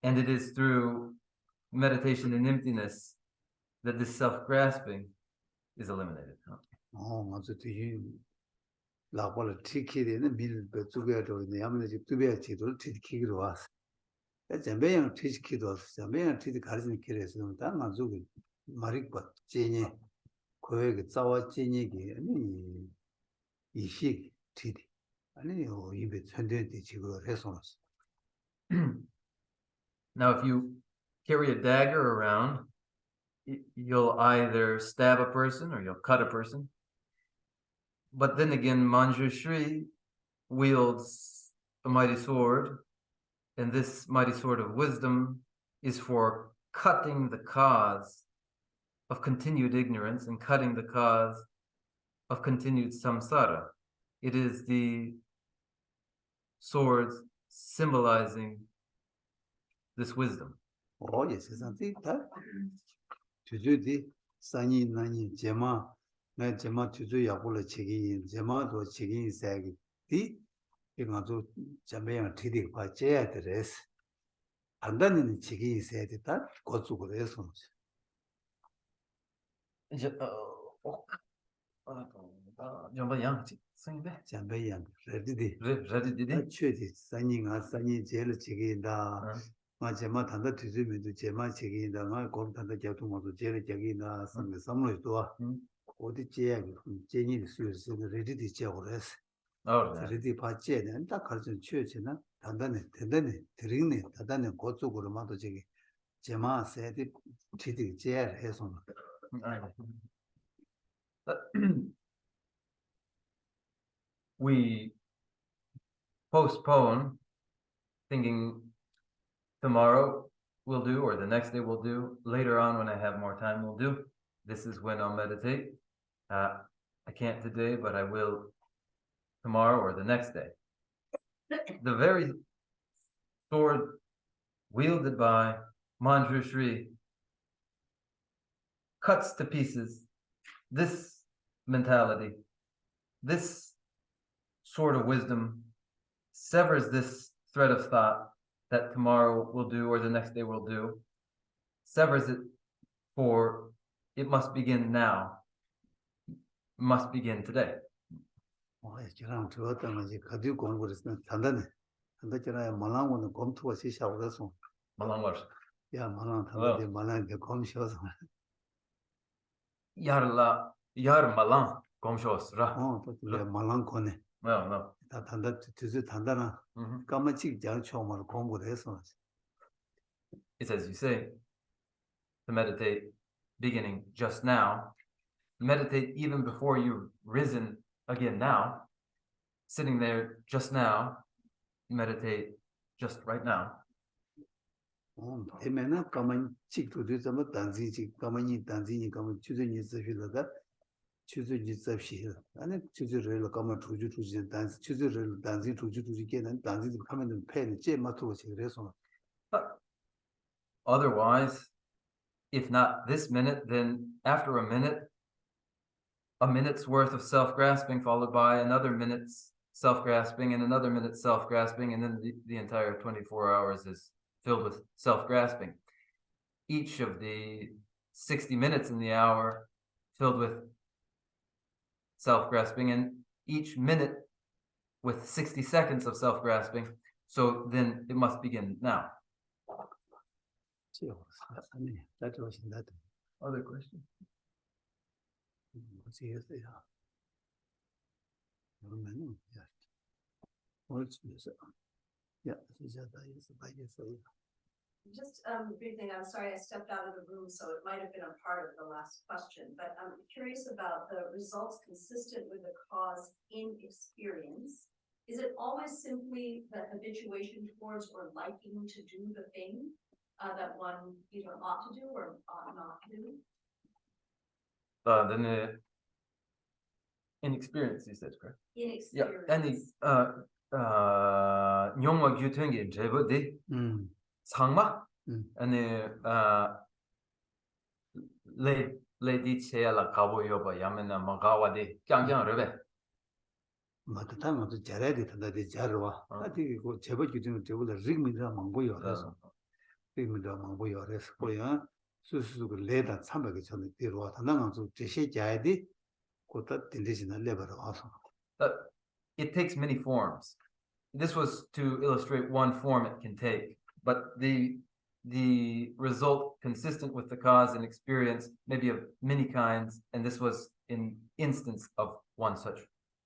And it is through meditation in emptiness that this self-grasping is eliminated. 맞아 뒤 라벌 티키되는 밀배 쪽에도 내야면 집 두배 지도를 티키기로 왔어. 전배양 티키도 왔어. 전배양 티키 가르치는 길에서 다 만족이 마릭바 제니 거기 자와 제니기 아니 이식 티디 아니요 입에 천대대 지고 해서 Now, if you carry a dagger around, you'll either stab a person or you'll cut a person. But then again, Manjushri wields a mighty sword, and this mighty sword of wisdom is for cutting the cause of continued ignorance and cutting the cause of continued samsara. It is the swords symbolizing this wisdom. yes, something that 주주디 산이 나니 제마 내 제마 주주 야불을 책이 제마도 책이 세기 디 이거도 잠배양 티디 받쳐야 되레스 판단은 책이 있어야 됐다 고속으로 해서 잠배양 레디디 최디 산이가 산이 제일 책이다 제마 단다 뒤즈면도 제마 책이다 나 공단다 교통모도 제일 책이다 삼로도 어디 제약이 제니를 쓰여서 레디디 제약으로 했어 레디 받쳐야 딱 가르쳐 취해지나 단단해 드링네 단단해 고속으로 마도 저기 제마 세디 티디 제약 해서 We postpone thinking tomorrow we'll do, or the next day we'll do, later on when I have more time we'll do. This is when I'll meditate. I can't today, but I will tomorrow or the next day. The very sword wielded by Manjushri cuts to pieces this mentality. This sword of wisdom severs this thread of thought that tomorrow will do or the next day will do, severs it for it must begin now, must begin today. 저랑 들었던 거지 가지고 공부를 했으면 단단해 단단하잖아요 말랑고는 검토가 시샤오래서 Malang 야 말랑 단단히 말랑게 검시어서 yar malang gomshos ra. 또 말랑고네 No. 다 단단 뒤즈 단단한 까마치 장초말 공부를 해서 It's as you say, to meditate beginning just now, meditate even before you've risen again now, sitting there just now, meditate just right now. 되면은 까만 찍도도 좀 단지지 까만이 단지니 까만 주전이 쓰실다 주전이 쓰시 아니 주저를 까만 주주 단지 주저를 단지 주주 게는 단지 하면은 팬이 제 맞고 그래서 Otherwise, if not this minute, then after a minute a minute's worth of self-grasping followed by another minute's self-grasping and another minute's self-grasping, and then the entire 24 hours is filled with self-grasping. Each of the 60 minutes in the hour filled with self-grasping, and each minute with 60 seconds of self-grasping. So then it must begin now. Other question? Just briefly, I'm sorry I stepped out of the room, so it might have been a part of the last question, but I'm curious about the results consistent with the cause in experience. Is it always simply the habituation towards or liking to do the thing that one either ought to do or ought not to do? Then inexperience, you said, correct? In Yeah, experience. any 영어 규통이 제보디 상마 아니 레디 체야라 가보요 봐 야면나 마가와디 짱짱 러베 맞다 타면도 잘해야 된다데 잘와 아디 그 제법 기준은 저보다 릭미라 망고요 그래서 릭미라 망고요 그래서 거야 수수그 레다 300개 전에 들어와 나가서 제시 자야디 그것도 딘디지나 레버로 와서 it takes many forms. This was to illustrate one form it can take, but the result consistent with the cause and experience may be of many kinds, and this was an instance of one such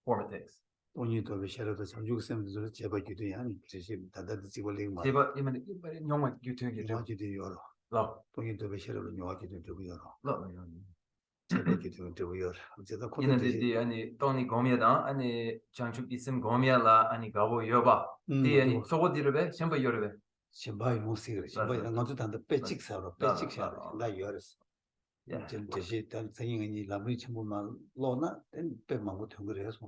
form it takes. 돈이 더 비셔도 전국 쌤들 제법 기준이 아니 제시 다다도 지고 링마 제가 이만 영어 규통이 요아지도 열어 러 돈이 더 비셔도 요아지도 되고 열어 러 제법 기준은 되고 열어 어제도 이는데 아니 돈이 고미야다 아니 장축 있음 고미야라 아니 가보 여봐 디 아니 소고 디르베 셴바 여르베 신바이 모시를 신바이랑 가서 단다 빼직사로 빼직사로 나 열었어 제시 단 생인이 라브리 친구만 로나 된 빼망고 통그래서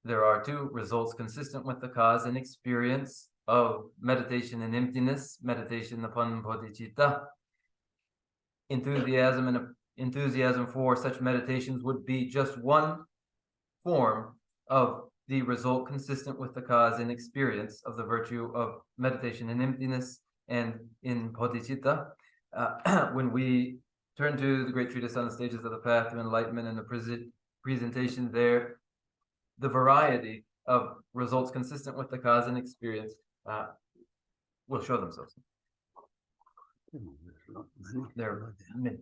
There are two results consistent with the cause and experience of meditation in emptiness, meditation upon bodhicitta. Enthusiasm for such meditations would be just one form of the result consistent with the cause and experience of the virtue of meditation in emptiness and in bodhicitta. When we turn to the great treatise on the stages of the path to enlightenment and the presentation there, the variety of results consistent with the cause and experience will show themselves. There are many.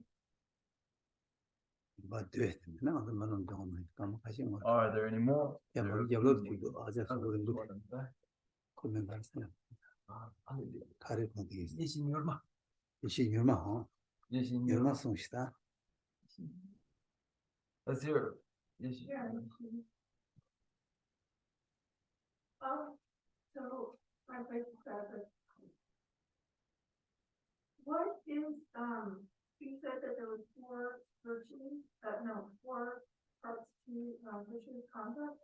Are there any more? Let's hear it. So my question is, what is you said that there were four virtues, four parts to virtuous conduct.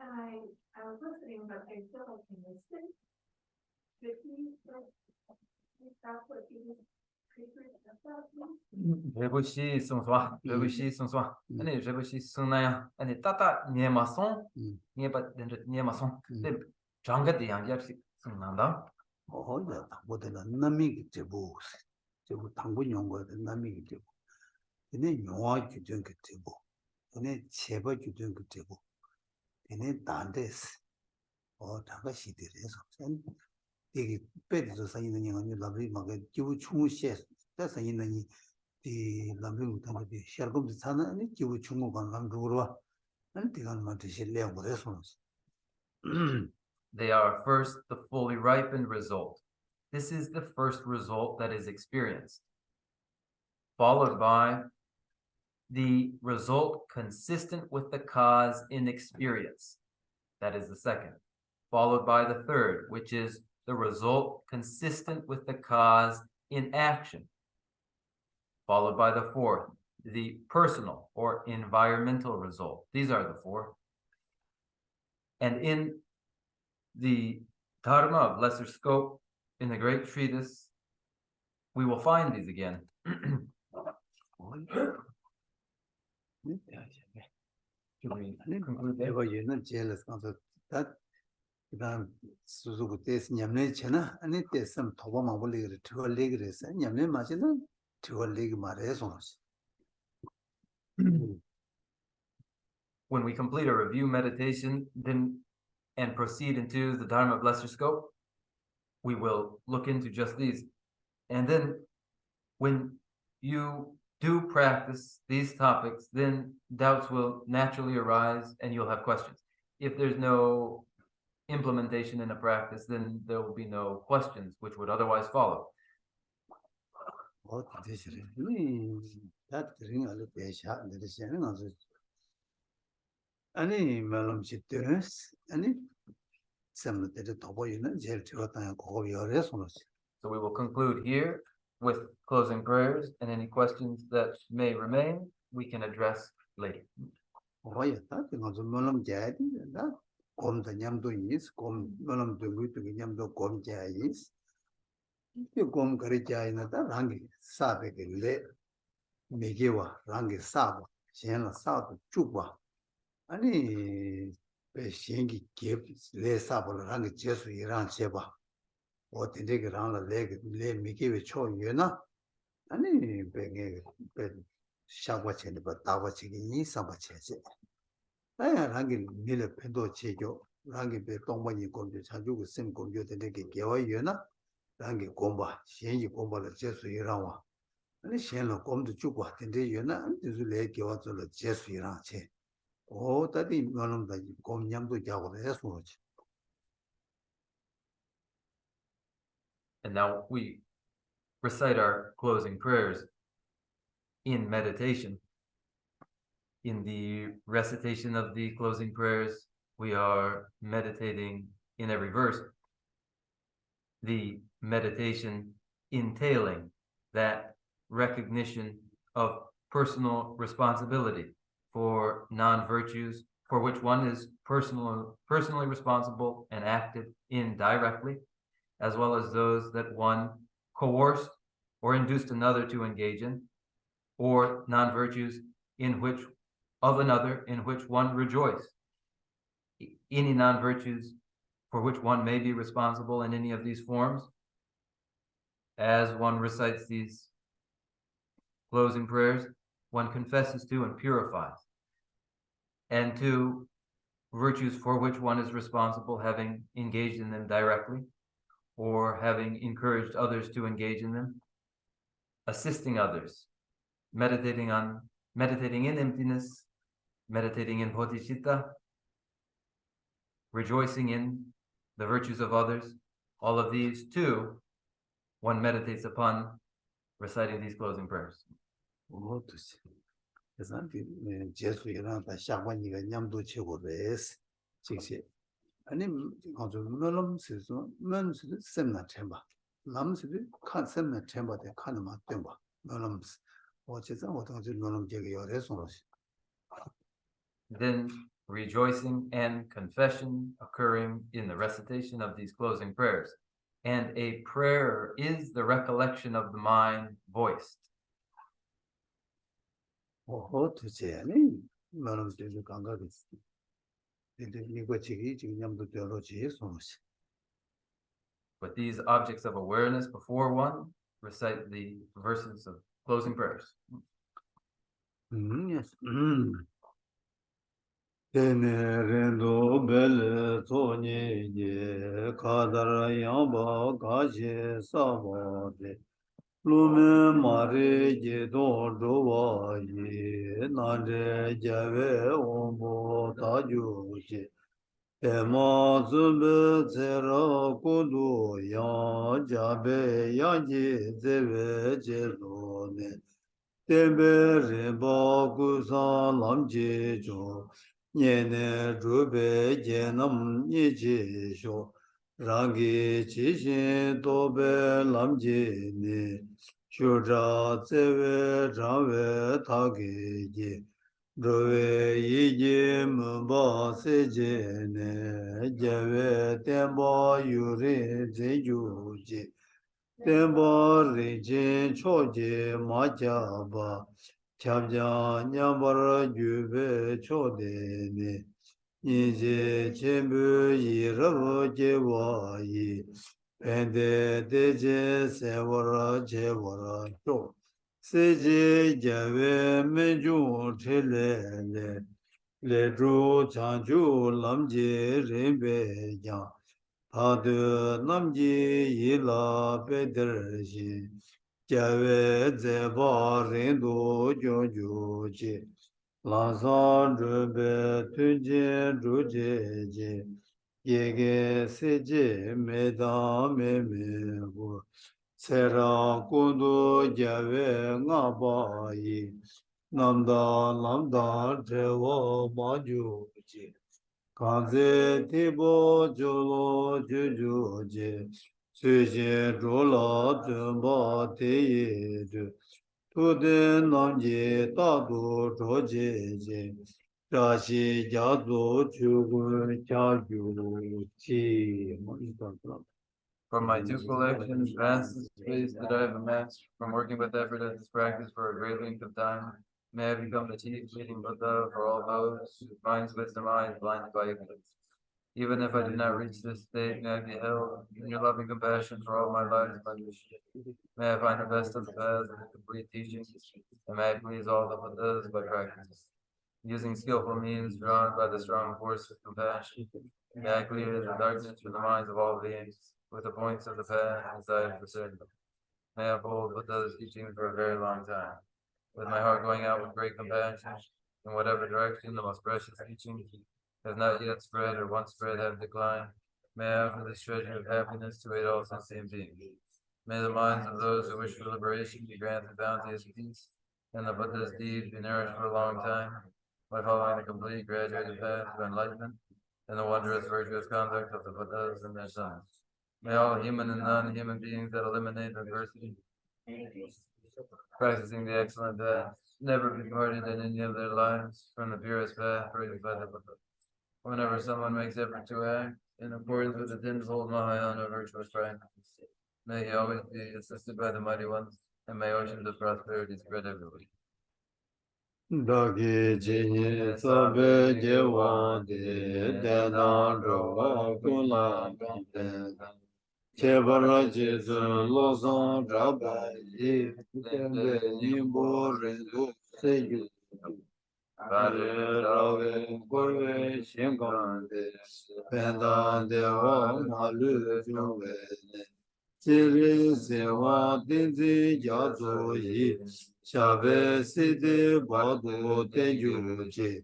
And I was listening, but I feel like I missed it. Could you that's what you Rebushi sungswa, Ani rebushi sunaya, Ani tata niemason, niebat dendrit niemason, Janga de Yangyapsi sunanda. Oh, yeah, what the Namik Jebu, Jebu Tangu Yongo, the Namik Jebu. And then you want you drink a table. And then Cheba you drink a table. And then Dandes or Takashi did it. And they paid to say in the lovely market, you chung shares. That's in the Lamrim, the Shargum the Sana, and you chung on Lamdura, and the Almatisha level response. They are first the fully ripened result. This is the first result that is experienced, followed by the result consistent with the cause in experience. That is the second, followed by the third, which is the result consistent with the cause in action, followed by the fourth, the personal or environmental result. These are the four. And in the Dharma of lesser scope, in the great treatise, we will find these again. Should we conclude there? 내가 얘는 제일 가서 다 그다음 수수고 때스 냠내 쳐나 아니 때스 도바만 볼리 저걸리 그래서 냠내 마시는 저걸리 말해서 When we complete a review meditation, then and proceed into the Dharma of lesser scope, we will look into just these. And then when you do practice these topics, then doubts will naturally arise and you'll have questions. If there's no implementation in a practice, then there will be no questions which would otherwise follow. 어디시래? 다 드링 알로 배샤 내리시는 아주 아니 말럼 짓들스 아니 샘들이 더 보이는 제일 좋았다는 그거 열어서 So we will conclude here with closing prayers, and any questions that may remain, we can address later. 뭐였다? 그거 말럼 제디 다 곰도 냠도 있스 곰 말럼 두고도 냠도 곰 제이스 곰 거리자이나다 랑기 사베길레 미게와 랑기 사바 신라 사도 죽바 아니 배신기 갭레 사바를 랑기 제수 이랑 제바 어디게 랑라 레 미게베 초유나 아니 배게 배 샤바체네 바 다바치기 이 사바체제 아야 랑기 밀레 펜도 체교 랑기 배 동반이 공주 자주고 심 공주 되게 개와유나 랑기 공바 신이 공바를 제수 이랑와 아니 신로 공도 주고 근데 유나 안데서 레 개와서 제수 이랑 체 오 다디 말음다 공냠도 자고 해서 And now we recite our closing prayers in meditation. In the recitation of the closing prayers, we are meditating in every verse. The meditation entailing that recognition of personal responsibility for non-virtues for which one is personally responsible and acted in directly, as well as those that one coerced or induced another to engage in, or non-virtues in which of another in which one rejoiced. Any non-virtues for which one may be responsible in any of these forms, as one recites these closing prayers, one confesses to and purifies. And to virtues for which one is responsible, having engaged in them directly, or having encouraged others to engage in them, assisting others, meditating in emptiness, meditating in bodhicitta, rejoicing in the virtues of others. All of these too, one meditates upon reciting these closing prayers. 제수 이랑 다 샤바니가 냠도 치고 베스 직시 아니 아주 멀음스서 먼스 셈나 쳔바 남스도 칸 셈나 쳔바데 칸을 맞된 봐 멀음스 어째서 어떤 멀음 제가 열해서 Then rejoicing and confession occurring in the recitation of these closing prayers. And a prayer is the recollection of the mind voiced. 도대체 아니 멀음스도 감각이 이거 지금 냠도 되어지 소시 With these objects of awareness before one, recite the verses of closing prayers. yes Tenerendo belle toni ye kadara yamba gaje sabade lume mare je do do ye nande jave ombo tajuji ema zumbe zera kudu ya jabe yaji zeve jezone tembe reba kusa lamje jo Nyene rube jenam nyeje sho rangi chishin tobe lamje ne shura tsewe rawe tage je rove yije mba seje ne jave temba yure zeju je Tembo Rijin Choji Majaba Chabja Nyambara Jube Chodene Niji Chimbu Yirabu Jewayi Pende Deje Sewara Jewara Cho Seji Jave Menju Chilele Le Dru Chanju Lamji Rimbe Yang Padu Namji Yila Pederji Jave Zeba Rindu Jojuji Lansan Rube Tunjin Rujeji Yege Seji Meda Memebu Sera Kundu Jave Ngabayi Namda Lamda Trewa Majuji Kanze Tibo Jolo Jujuji Suji Rola Zumba Teyeju Tude Namji Tadu Rojeji Rashi Jazu Chugun Chagyu Chi. From my two collections, vast is the space that I have amassed from working with effort at this practice for a great length of time. May I become the chief leading Buddha for all those whose minds, wisdom, eyes blinded by ignorance. Even if I do not reach this state, may I be held in your loving compassion for all my lives by your shade. May I find the best of the paths and the complete teachings, and may I please all the Buddhas by practice. Using skillful means drawn by the strong force of compassion, may I clear the darkness from the minds of all beings with the points of the path as I have discerned them. May I uphold Buddha's teachings for a very long time, with my heart going out with great compassion in whatever direction the most precious teachings have not yet spread or once spread have declined. May I offer this treasure of happiness to aid all sentient beings. May the minds of those who wish for liberation be granted bounteous peace, and the Buddha's deed be nourished for a long time by following the complete graduated path to enlightenment and the wondrous virtuous conduct of the Buddhas and their sons. May all human and non-human beings that eliminate adversity, practicing the excellent path, never be parted in any of their lives from the purest path created by the Buddha. Whenever someone makes effort to act in accordance with the tenfold Mahayana virtuous practice, may he always be assisted by the mighty ones, and may oceans of prosperity spread everywhere. Dagi Jini Sabe Jewa De Dedan Rawa Kula Gampen Chebara Jesu Lozon Rabba Yi Tembe Nimbo Rindu Seyu Pare Rave Korve Shinkande Pendan Dewa Malu Juve Chiri Sewa Dinzi Yazo Yi Shabe Sidi Badu Tenjuji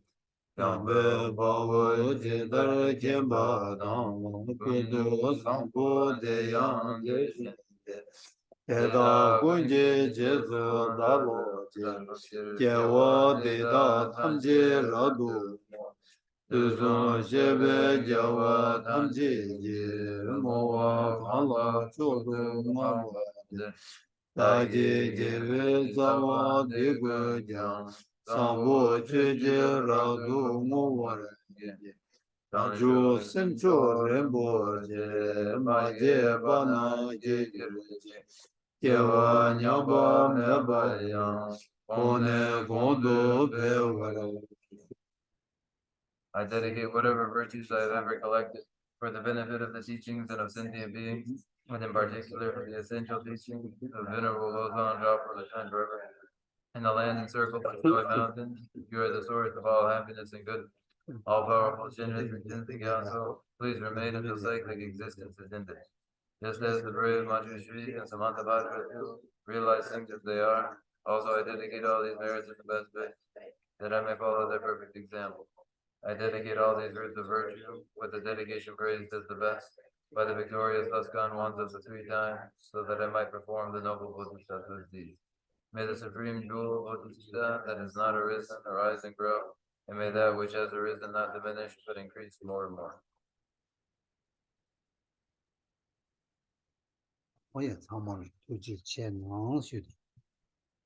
Yambe Bawo Jidar Kemba Dang Kudu Sampo Deyang Yeshinde Eda Kunje Jesu Dalo Jewa Deda Tamje Radu Tuzon Shebe Jawa Tamje Mowa Kala Chodu Mawa Daji Jeve Zawa Digu Jang Sambo Cheje Radu Mowa Tanju Sencho Rembo Je Maje Bana Je Jewa Nyaba Meba Yang Kone Gondo Bewara. I dedicate whatever virtues I have ever collected for the benefit of the teachings and of sentient beings, and in particular for the essential teachings of Venerable Lozan Japa Lashan River. In the land encircled by joy mountains, you are the source of all happiness and good. All powerful Shinras Regenting Council, please remain until cyclic existence is ended. Just as the brave Manjushri and Samantabhadra realize things as they are, also I dedicate all these merits in the best way, that I may follow their perfect example. I dedicate all these roots of virtue with the dedication praised as the best by the victorious Tuscan ones of the three times, so that I might perform the noble Bodhisattva's deeds. May the supreme jewel of Bodhisattva that has not arisen arise and grow, and may that which has arisen not diminish but increase more and more.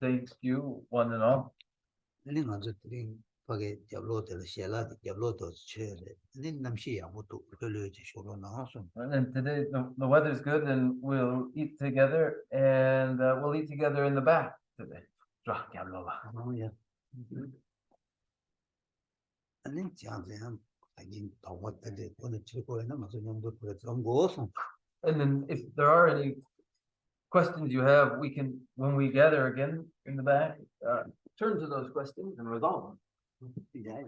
Thank you, one and all. Pagi Jablo de Shela, Jablo dos Chere, then Namshia, what to Village Sholonason. And today the weather's good and we'll eat together and we'll eat together in the back today. Oh, yeah. And then Janzam, I didn't know what they did on the Chico and Amazon put some goals. And then if there are any questions you have, we can, when we gather again in the back, turn to those questions and resolve them. Yeah.